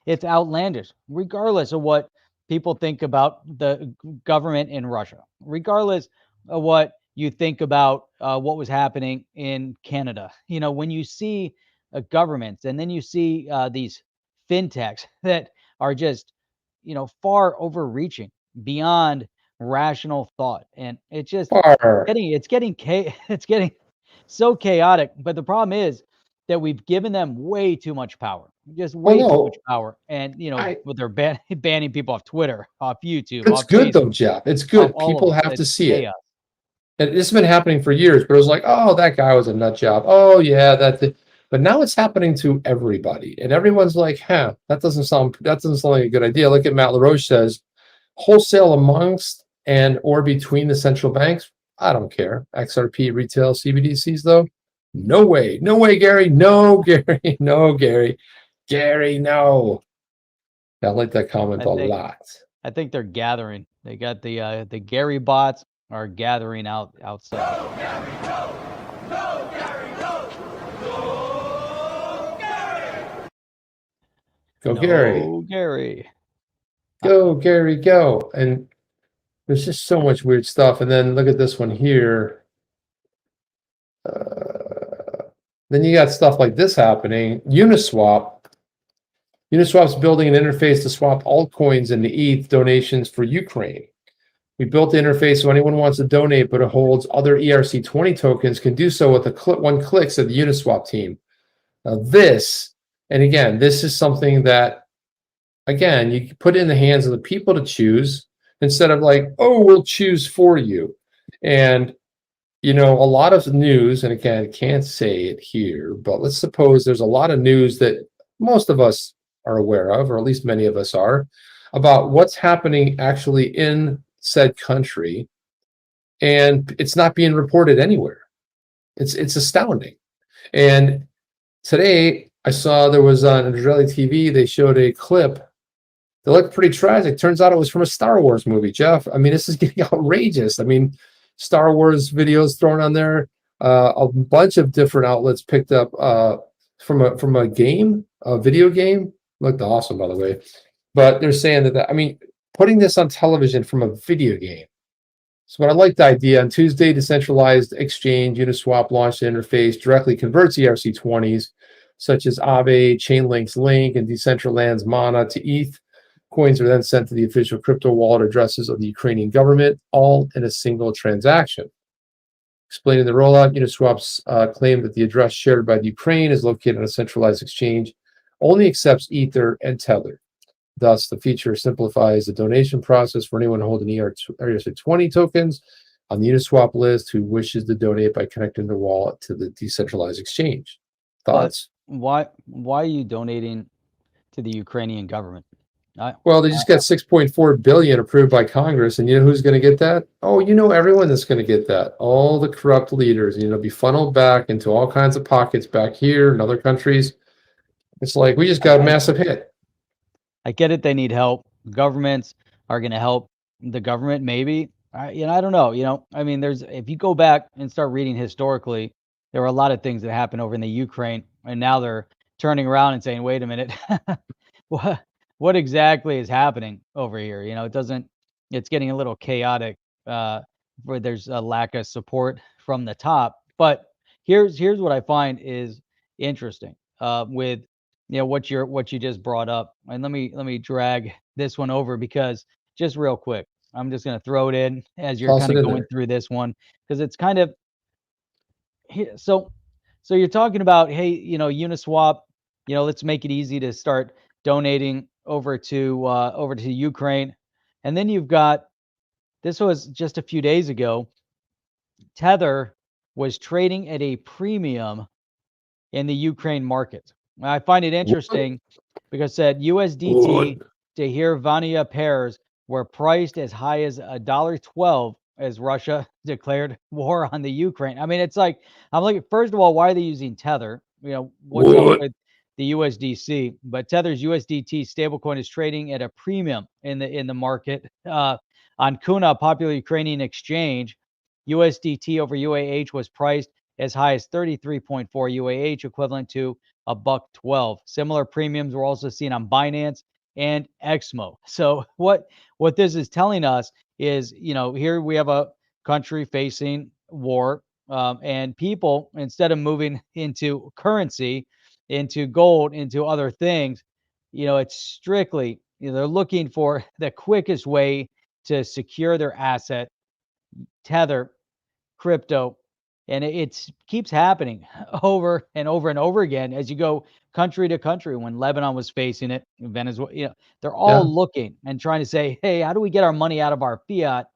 It's outlandish, regardless of what people think about the government in Russia, regardless of what you think about what was happening in Canada. When you see governments, and then you see these fintechs that are just, far overreaching beyond rational thought, and it's just it's getting so chaotic. But the problem is that we've given them way too much power, just way too much power. And with their banning people off Twitter, off YouTube. It's good though, Jeff. It's good. People have to see it. And this has been happening for years, but it was like, oh, that guy was a nut job. Oh yeah, but now it's happening to everybody, and everyone's like, that doesn't sound like a good idea. Look at Matt LaRoche says, wholesale amongst and or between the central banks. I don't care. XRP retail CBDCs though. No way, Gary. No, Gary. No, Gary. Gary, no. I like that comment a lot. I think they're gathering. They got the Gary bots are gathering outside. Go, Gary, go! Go, Gary, go! Go, Gary! Go, Gary. Go, Gary. Go, Gary, go. And there's just so much weird stuff. And then look at this one here. Then you got stuff like this happening. Uniswap's building an interface to swap altcoins into ETH donations for Ukraine. We built the interface so anyone wants to donate, but it holds other ERC20 tokens can do so with one click, said the Uniswap team. Now this is something that again, you put it in the hands of the people to choose instead of like, oh, we'll choose for you. And a lot of news, and again, I can't say it here, but let's suppose there's a lot of news that most of us are aware of, or at least many of us are, about what's happening actually in said country, and it's not being reported anywhere. It's astounding. And today I saw there was on Israeli TV, they showed a clip that looked pretty tragic. Turns out it was from a Star Wars movie, Jeff. I mean, this is getting outrageous. I mean, Star Wars videos thrown on there. A bunch of different outlets picked up from a game, a video game. Looked awesome, by the way. But they're saying that, I mean, putting this on television from a video game. So I like the idea. On Tuesday, decentralized exchange Uniswap launched an interface directly converts ERC20s, such as Aave, Chainlink's Link, and Decentraland's Mana to ETH. Coins are then sent to the official crypto wallet addresses of the Ukrainian government, all in a single transaction. Explaining the rollout, Uniswap's claim that the address shared by the Ukraine is located on a centralized exchange only accepts Ether and Tether. Thus, the feature simplifies the donation process for anyone holding ERC20 tokens on the Uniswap list who wishes to donate by connecting their wallet to the decentralized exchange. Thoughts? But why are you donating to the Ukrainian government? Well, they just got 6.4 billion approved by Congress, and you know who's going to get that? Oh, everyone that's going to get that. All the corrupt leaders, be funneled back into all kinds of pockets back here in other countries. It's like we just got a massive hit. I get it. They need help. Governments are going to help the government, maybe. I don't know. I mean, if you go back and start reading historically, there were a lot of things that happened over in the Ukraine, and now they're turning around and saying, "Wait a minute, what exactly is happening over here?" It's getting a little chaotic. Where there's a lack of support from the top. But here's what I find is interesting with what you just brought up, and let me drag this one over because just real quick, I'm just going to throw it in as you're kind of going through this one because it's kind of so you're talking about, hey, Uniswap, let's make it easy to start donating over to Ukraine, and then you've got, this was just a few days ago, Tether was trading at a premium in the Ukraine market. I find it interesting because said USDT to Hirvania pairs were priced as high as $1.12 as Russia declared war on the Ukraine. I mean, it's like, I'm like, first of all, why are they using Tether? What's up with the USDC? But Tether's USDT stablecoin is trading at a premium in the market. On Kuna, a popular Ukrainian exchange, USDT over UAH was priced as high as 33.4 UAH, equivalent to $1.12. Similar premiums were also seen on Binance and Exmo. So what this is telling us is, here we have a country facing war, and people, instead of moving into currency, into gold, into other things, it's strictly, they're looking for the quickest way to secure their asset, Tether, crypto. And it keeps happening over and over and over again as you go country to country. When Lebanon was facing it, Venezuela, they're all looking and trying to say, hey, how do we get our money out of our fiat?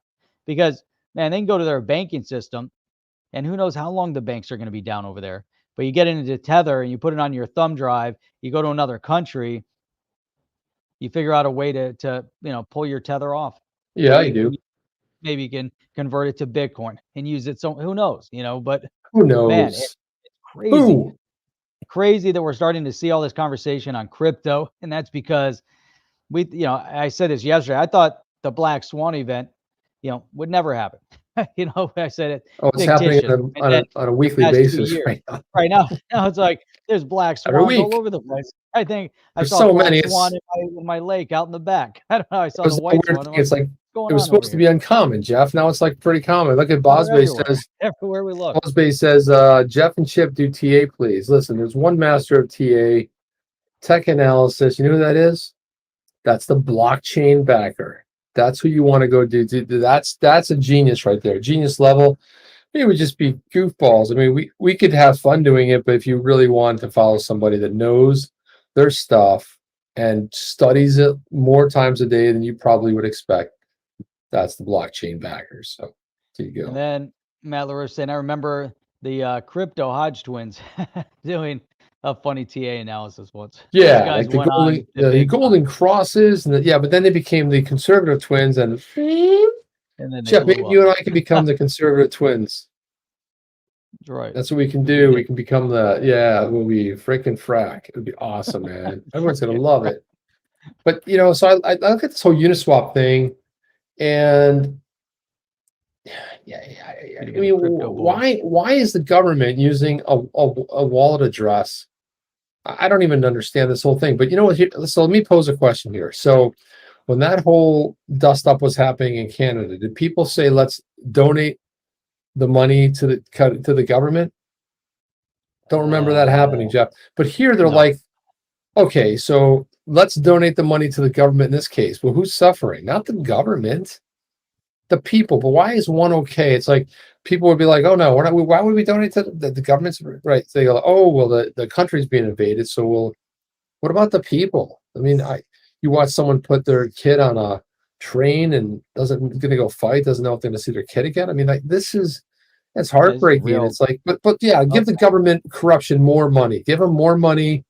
Because, man, they can go to their banking system, and who knows how long the banks are going to be down over there. But you get into Tether and you put it on your thumb drive, you go to another country, you figure out a way to pull your Tether off. Yeah, you do. Maybe you can convert it to Bitcoin and use it. So who knows, but who knows? Man, it's crazy. Crazy that we're starting to see all this conversation on crypto. And that's because I said this yesterday. I thought the Black Swan event, would never happen. I said it. Oh, it's happening on a weekly basis right now. Right now it's like there's black swans all over the place. I think I saw so black many. swan in my lake out in the back. I don't know. I saw the white swan. It's like it was supposed to be uncommon, Jeff. Now it's like pretty common. Look at Bosbay says. Everywhere we look. Bosbay says, Jeff and Chip do TA, please. Listen, there's one master of TA, tech analysis. You know who that is? That's the blockchain backer. That's who you want to go do. That's a genius right there. Genius level. It would just be goofballs. I mean, we could have fun doing it, but if you really want to follow somebody that knows their stuff and studies it more times a day than you probably would expect. That's the blockchain backers. So there you And go. then Matt LaRoche saying, I remember the crypto Hodge twins doing a funny TA analysis once. Those Yeah, guys like the went on golden, the the big time, golden crosses, and yeah, but then they became the conservative twins, and and then they Jeff, maybe blew up. you and I can become the conservative twins. That's right. That's what we can We do. did We it. can become the, yeah, we'll be freaking frack. It would be awesome, man. Everyone's gonna love it. But so I look at this whole Uniswap thing, and I Gonna get a mean, crypto boy. why is the government using a wallet address? I don't even understand this whole thing. But you know what? So let me pose a question here. So when that whole dust up was happening in Canada, did people say let's donate the money to the government? Don't remember that happening, Jeff. But here they're No. like, okay, so let's donate the money to the government in this case. Well, who's suffering? Not the government, the people. But why is one okay? It's like people would be like, oh no, we're not. Why would we donate to the government's right? So they go, oh well, the country's being invaded, so what about the people? I mean, you watch someone put their kid on a train and doesn't gonna go fight, doesn't know if they're gonna see their kid again. I mean, like it's Yeah, this is heartbreaking. real. It's like, but yeah, give the government corruption more money. Give them more money.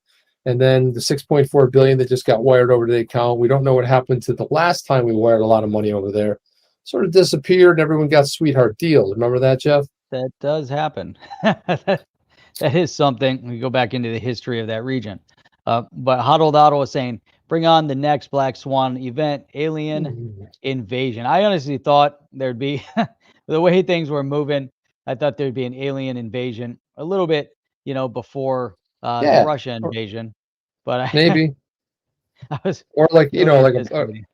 And then the 6.4 billion that just got wired over to the account. We don't know what happened to the last time we wired a lot of money over there. Sort of disappeared and everyone got sweetheart deals. Remember that, Jeff? That does happen. That is something. We go back into the history of that region. But Huddled Otto was saying, bring on the next Black Swan event, alien invasion. I honestly thought there'd be, the way things were moving, I thought there'd be an alien invasion a little bit, before the Yeah, Russia invasion. But maybe. I was Or like, really like anticipating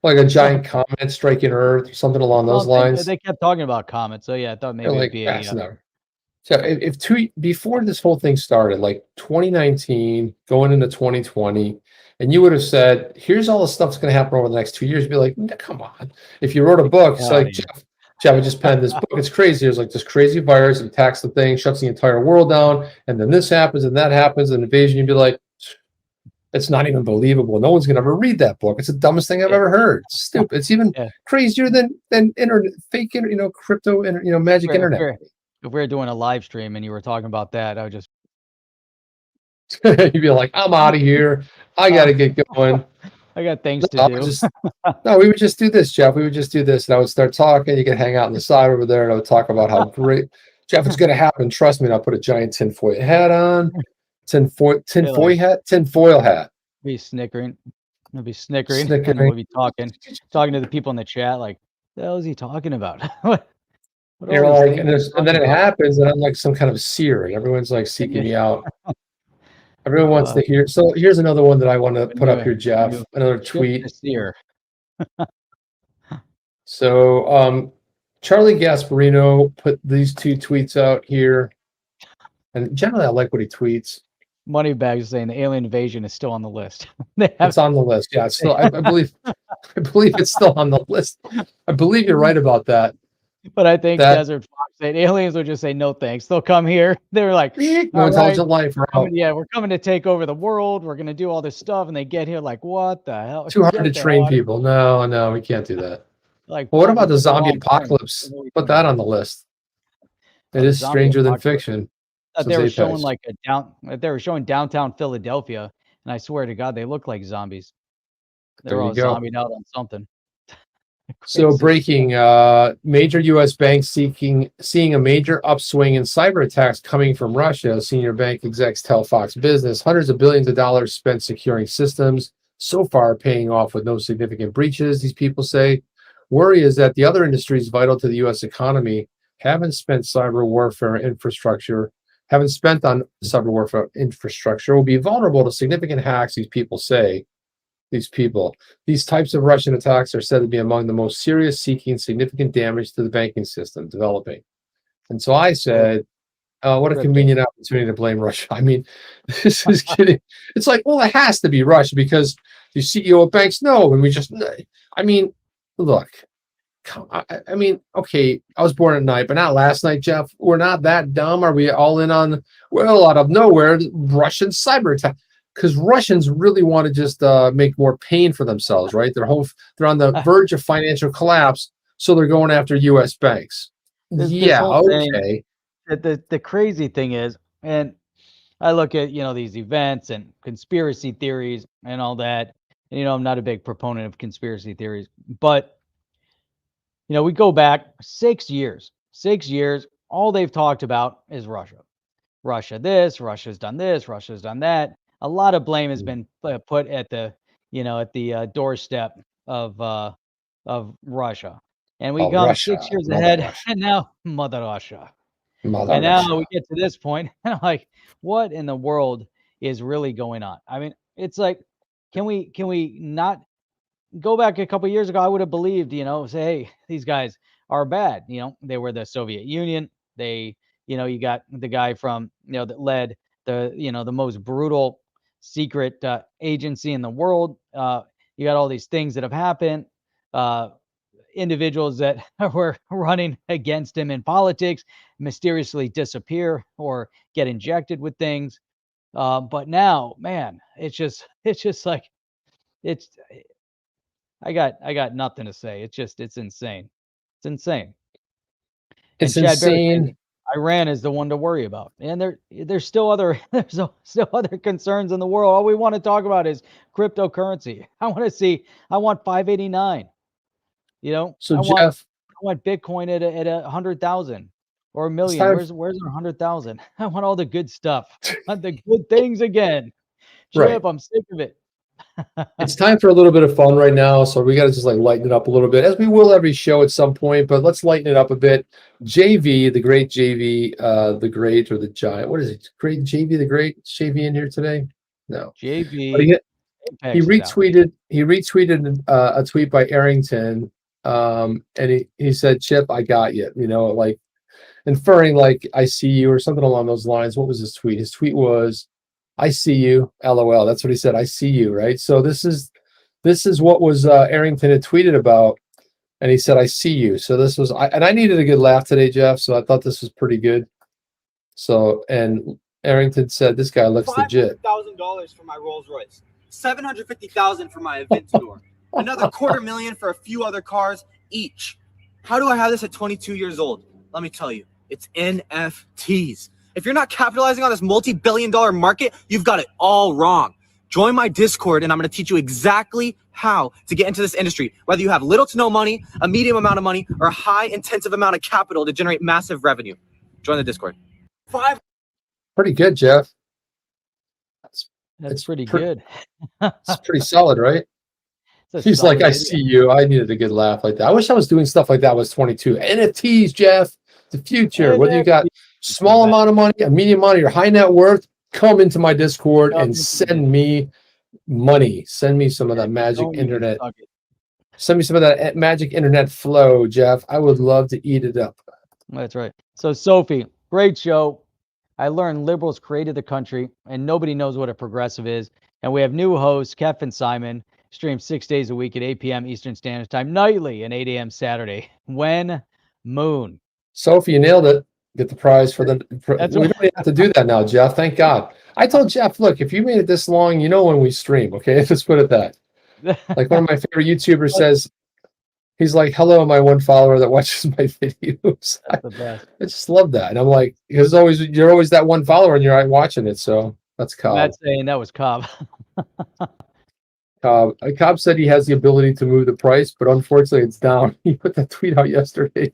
a giant comet striking Earth, something along those something. lines. They kept talking about comets, so yeah, I thought They're maybe it'd like, be that's a never. So before this whole thing started, like 2019, going into 2020, and you would have said, here's all the stuff that's going to happen over the next 2 years, you'd be like, come on. If you wrote a book, it's outta like, here. Jeff, I just penned this book. It's crazy. There's like this crazy virus, it attacks the thing, shuts the entire world down, and then this happens and that happens, an invasion. You'd be like, it's not even believable. No one's going to ever read that book. It's the dumbest thing I've ever heard. It's stupid. It's even Yeah. crazier than internet, fake, crypto, magic internet. If we were doing a live stream and you were talking about that, I would just You'd be like, I'm out of here. I got to get going. I got things No, to do. no, we would just do this, Jeff. We would just do this. And I would start talking. You could hang out on the side over there. And I would talk about how great, Jeff, it's going to happen. Trust me. And I'll put a giant tinfoil hat on. Tinfoil hat. Be snickering. I'll be snickering. And Snickering. we'll be talking to the people in the chat like, the hell is he talking about? What You're all these like, things he's and then talking it about? happens, and I'm like some kind of seer, and everyone's like seeking me out. Everyone wants to hear. So here's another one that I want to put up here, Jeff. Another tweet. So Charlie Gasparino put these two tweets out here, and generally I like what he tweets. Moneybag is saying the alien invasion is still on the list. It's on the list. Yeah, it's still. I believe it's still on the list. I believe you're right about that. But I think Desert Fox said aliens would just say no thanks. They'll come here. They're like, no intelligent life. We're coming to take over the world. We're gonna do all this stuff, and they get here like, what the hell? Too hard to train people. No, we can't do that. Like, well, what about the zombie apocalypse? Put that on the list. It is stranger than fiction. They were showing like they were showing downtown Philadelphia, and I swear to God, they look like zombies. They're all zombied out on something. So breaking, major U.S. banks seeing a major upswing in cyber attacks coming from Russia. Senior bank execs tell Fox Business hundreds of billions of dollars spent securing systems, so far paying off with no significant breaches, these people say. Worry is that the other industries vital to the U.S. economy haven't spent on cyber warfare infrastructure, will be vulnerable to significant hacks, these people say. These types of Russian attacks are said to be among the most serious, seeking significant damage to the banking system developing. And so I said, what a convenient opportunity to blame Russia. I mean, this is kidding. It's like, well, it has to be Russia because the CEO of banks know. And look, I mean, okay, I was born at night, but not last night, Jeff. We're not that dumb. Are we all in on, well, out of nowhere, Russian cyber attack? because Russians really want to just make more pain for themselves, right? They're on the verge of financial collapse, so they're going after U.S. banks. This Yeah, whole thing, okay. the crazy thing is, and I look at, these events and conspiracy theories and all that. And, I'm not a big proponent of conspiracy theories, but we go back 6 years. 6 years, all they've talked about is Russia. Russia this, Russia's done this, Russia's done that. A lot of blame has been put at the, doorstep of Russia. And we Oh, come Russia, 6 years Mother ahead, Russia, and now Mother Russia. Mother And now Russia. we get to this point, and I'm like, what in the world is really going on? I mean, it's like, can we not go back a couple years ago? I would have believed, say, hey, these guys are bad. They were the Soviet Union. They, you got the guy from, that led the, the most brutal secret agency in the world. You got all these things that have happened. Individuals that were running against him in politics mysteriously disappear or get injected with things. But now, man, it's just like, it's, I got nothing to say. It's insane. It's insane. And It's Chad Barrett saying insane. Iran is the one to worry about. And there's still other still other concerns in the world. All we want to talk about is cryptocurrency. I want 589. So I Jeff, want Bitcoin at 100,000 or a it's million. time. Where's our 100,000? I want all the good stuff. I want the good things again. Right. Chip, I'm sick of it. It's time for a little bit of fun right now, so we got to just like lighten it up a little bit, as we will every show at some point. But let's lighten it up a bit. JV, the great JV, the great or the giant. What is it? Great JV, the great. Is JV in here today? No. But JV he Apex is out. he retweeted a tweet by Arrington, and he said, "Chip, I got you." Like inferring like I see you or something along those lines. What was his tweet? His tweet was, "I see you, LOL." That's what he said. I see you, right? So this is what was Arrington had tweeted about, and he said, "I see you." So this was, and I needed a good laugh today, Jeff. So I thought this was pretty good. So and Arrington said, "This guy looks legit." $500,000 for my Rolls Royce, $750,000 for my Aventador, another $250,000 for a few other cars each. How do I have this at 22 years old? Let me tell you, it's NFTs. If you're not capitalizing on this multi-billion-dollar market, you've got it all wrong. Join my Discord, and I'm going to teach you exactly how to get into this industry, whether you have little to no money, a medium amount of money, or a high intensive amount of capital to generate massive revenue. Join the Discord. Pretty good, Jeff. That's pretty good. It's pretty solid, right? It's a He's like, solid "I video. see you." I needed a good laugh like that. I wish I was doing stuff like that when I was 22. NFTs, Jeff, the future. Whether you got small amount of money, a medium amount, or high net worth, come into my Discord and send me money. Send me some of that magic internet. Send me some of that magic internet flow, Jeff. I would love to eat it up. That's right. So, Sophie, great show. I learned liberals created the country, and nobody knows what a progressive is. And we have new hosts, Kef and Simon, stream 6 days a week at 8 p.m. Eastern Standard Time, nightly, and 8 a.m. Saturday. When Moon. Sophie, you nailed it. Get the prize for the. That's We right. don't even have to do that now, Jeff. Thank God. I told Jeff, look, if you made it this long, you know when we stream. Okay, let's put it that. Like one of my favorite YouTubers says, he's like, "Hello, my one follower that watches my videos." That's the best. I just love that, and I'm like, because you're always that one follower, and you're watching it. So that's Cobb. Matt's saying that was Cobb. Cobb said he has the ability to move the price, but unfortunately, it's down. He put that tweet out yesterday.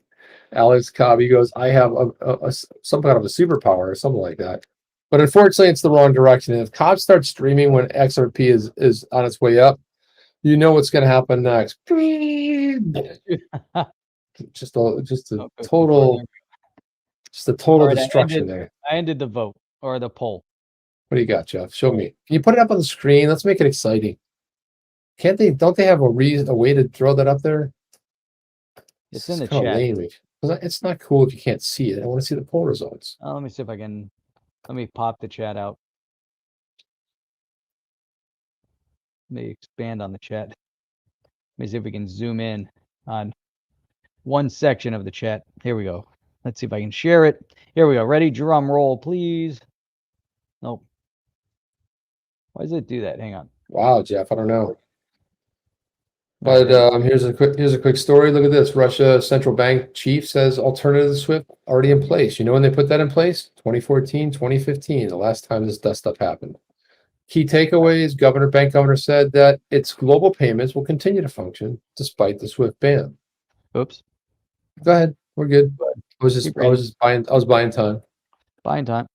Alex Cobb, he goes, "I have some kind of a superpower or something like that." But unfortunately, it's the wrong direction. And if Cobb starts streaming when XRP is on its way up, you know what's going to happen next. just a total All right, destruction there. I ended the vote or the poll. What do you got, Jeff? Show me. Can you put it up on the screen? Let's make it exciting. Can't they? Don't they have a way to throw that up there? It's in the kinda chat. lame. It's not cool if you can't see it. I want to see the poll results. Let me see if I can. Let me pop the chat out. Let me expand on the chat. Let me see if we can zoom in on one section of the chat. Here we go. Let's see if I can share it. Here we go. Ready? Drum roll, please. Nope. Why does it do that? Hang on. Wow, Jeff, I don't know. All But right. here's a quick story. Look at this. Russia central bank chief says alternative to SWIFT already in place. You know when they put that in place? 2014, 2015, the last time this dust up happened. Key takeaways, bank governor said that its global payments will continue to function despite the SWIFT ban. Oops. Go ahead. We're good. Go ahead. I was buying time. Buying time.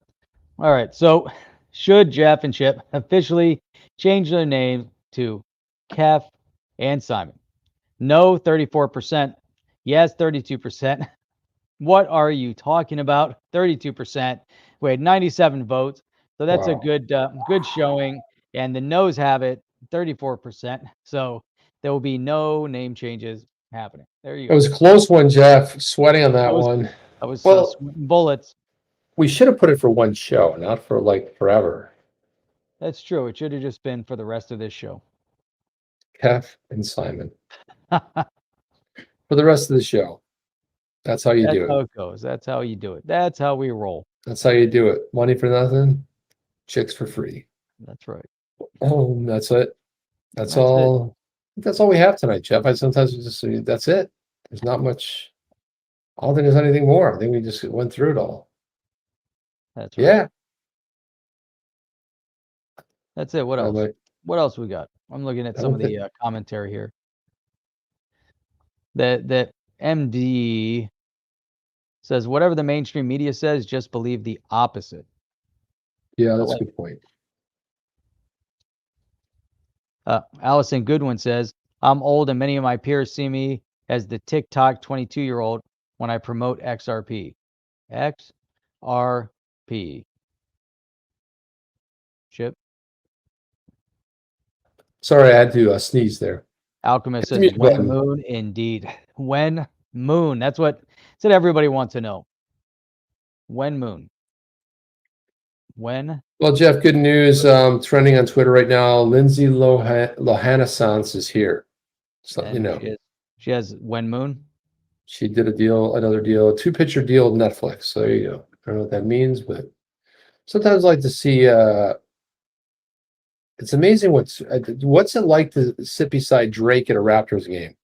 All right. So should Jeff and Chip officially change their name to Kef and Simon? No, 34%. Yes, 32%. What are you talking about? 32%. We had 97 votes. So that's a Wow. good showing. And the no's have it 34%. So there will be no name changes happening. There you It go. was a close one, Jeff. Sweating on that one. That was Well, bullets. we should have put it for one show, not for like forever. That's true. It should have just been for the rest of this show. Kef and Simon. For the rest of the show. That's how you That's do how it. it goes. That's how you do it. That's how we roll. That's how you do it. Money for nothing, chicks for free. That's right. Oh, that's it. That's That's it. all. That's all we have tonight, Jeff. I sometimes just say that's it. There's not much. I don't think there's anything more. I think we just went through it all. That's right. Yeah. That's it. What I else? like- What else we got? I'm looking at I some don't of the commentary here. That MD says whatever the mainstream media says, just believe the opposite. Yeah, that's a like good point. Allison Goodwin says, I'm old and many of my peers see me as the TikTok 22-year-old when I promote XRP. XRP. Chip. Sorry, I had to sneeze there. Alchemist Hit the says, mute when button. moon, indeed. When moon. That's what everybody wants to know. When moon. When? Well, Jeff, good news. Trending on Twitter right now. Lindsay Lohanna-Sans is here. So you know, She has when moon. she did another deal, 2-picture deal with Netflix. So there you go. I don't know what that means, but sometimes I like to see. It's amazing what's it like to sit beside Drake at a Raptors game.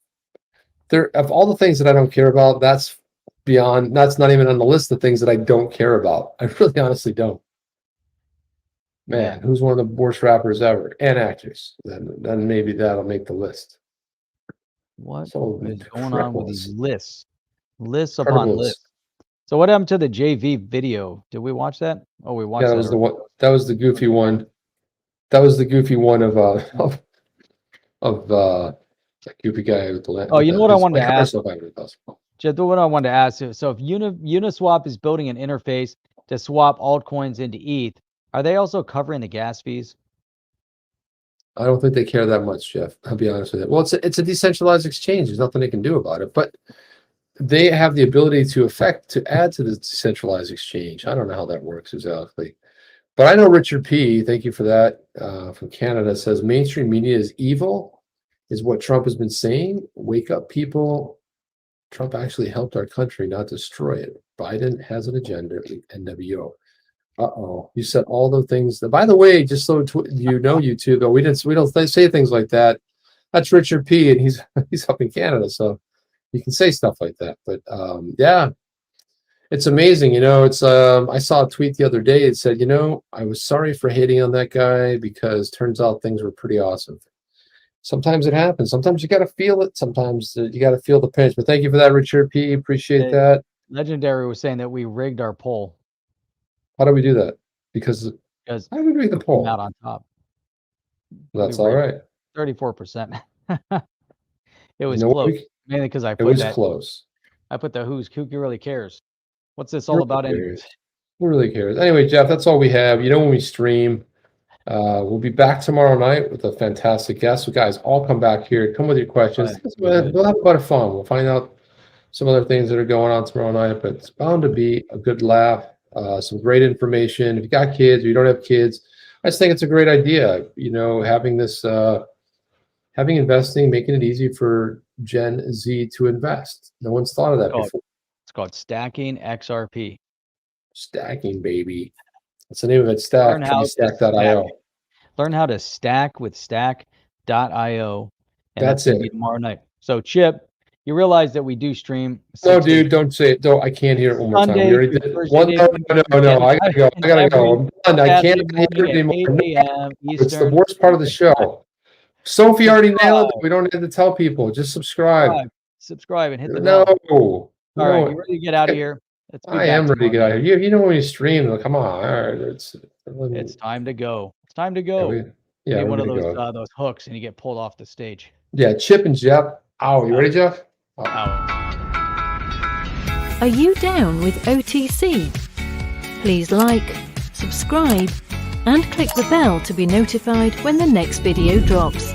There, of all the things that I don't care about, that's not even on the list of things that I don't care about. I really honestly don't. Man, who's one of the worst rappers ever and actors? Then maybe that'll make the list. What is So going on with these lists? Lists Incredible upon list. lists. So what happened to the JV video? Did we watch that? Oh, we watched Yeah, that was the one. That was the goofy one. That was the goofy one of that goofy guy with the land. Oh, you know what I wanted to ask? Jeff, What I wanted to ask you. So if Uniswap is building an interface to swap altcoins into ETH, are they also covering the gas fees? I don't think they care that much, Jeff. I'll be honest with you. Well, it's a decentralized exchange. There's nothing they can do about it, but they have the ability to add to the decentralized exchange. I don't know how that works exactly. But I know Richard P., thank you for that, from Canada, says mainstream media is evil, is what Trump has been saying. Wake up, people. Trump actually helped our country, not destroy it. Biden has an agenda, NWO. Uh-oh, you said all the things. By the way, just so you know, YouTube, but we don't say things like that. That's Richard P., and he's up in Canada, so you can say stuff like that. But yeah. It's amazing, it's I saw a tweet the other day. It said, I was sorry for hating on that guy because turns out things were pretty awesome. Sometimes it happens. Sometimes you got to feel it. Sometimes you got to feel the pinch. But thank you for that, Richard P. Appreciate that. Legendary was saying that we rigged our poll. How do we do that? Because how did we rig the poll? Out on top. That's all right. 34%. It was close. Mainly because I put close. I put the who really cares. What's this all about anyway? Who really cares? Anyway, Jeff, that's all we have. When we stream, we'll be back tomorrow night with a fantastic guest. So guys, all come back here. Come with your questions. Right. We'll have a lot of fun. We'll find out some other things that are going on tomorrow night, but it's bound to be a good laugh. Some great information. If you got kids or you don't have kids, I just think it's a great idea. Having this, having investing, making it easy for Gen Z to invest. No one's thought of that before. It's called Stacking XRP. Stacking, baby. That's the name of it. Stack. Stack.io. Learn how to stack with stack.io. And That's gonna be it. tomorrow night. So Chip, you realize that we do stream. No, 6 days dude, don't say it. Don't. I can't hear it one more time. Sunday We already through did it. Thursday One. No, day, no. I gotta go. I gotta go. every I'm done. I can't Saturday hear it morning anymore. at 8 a.m. It's the Eastern. worst part of the show. Sophie already nailed it. We don't have to tell people. Just subscribe. Subscribe and hit the No. bell. All right, No. you ready to get out of here? Let's be I back am ready to get tomorrow out of night. here. You know when you stream, like, come on. All right, It's time to go. It's time to yeah, go. yeah, Be we're one of gonna go. those hooks, and you get pulled off the stage. Yeah, Chip and Jeff. Ow, you ready, Jeff? Out. Are you down with OTC? Please like, subscribe, and click the bell to be notified when the next video drops.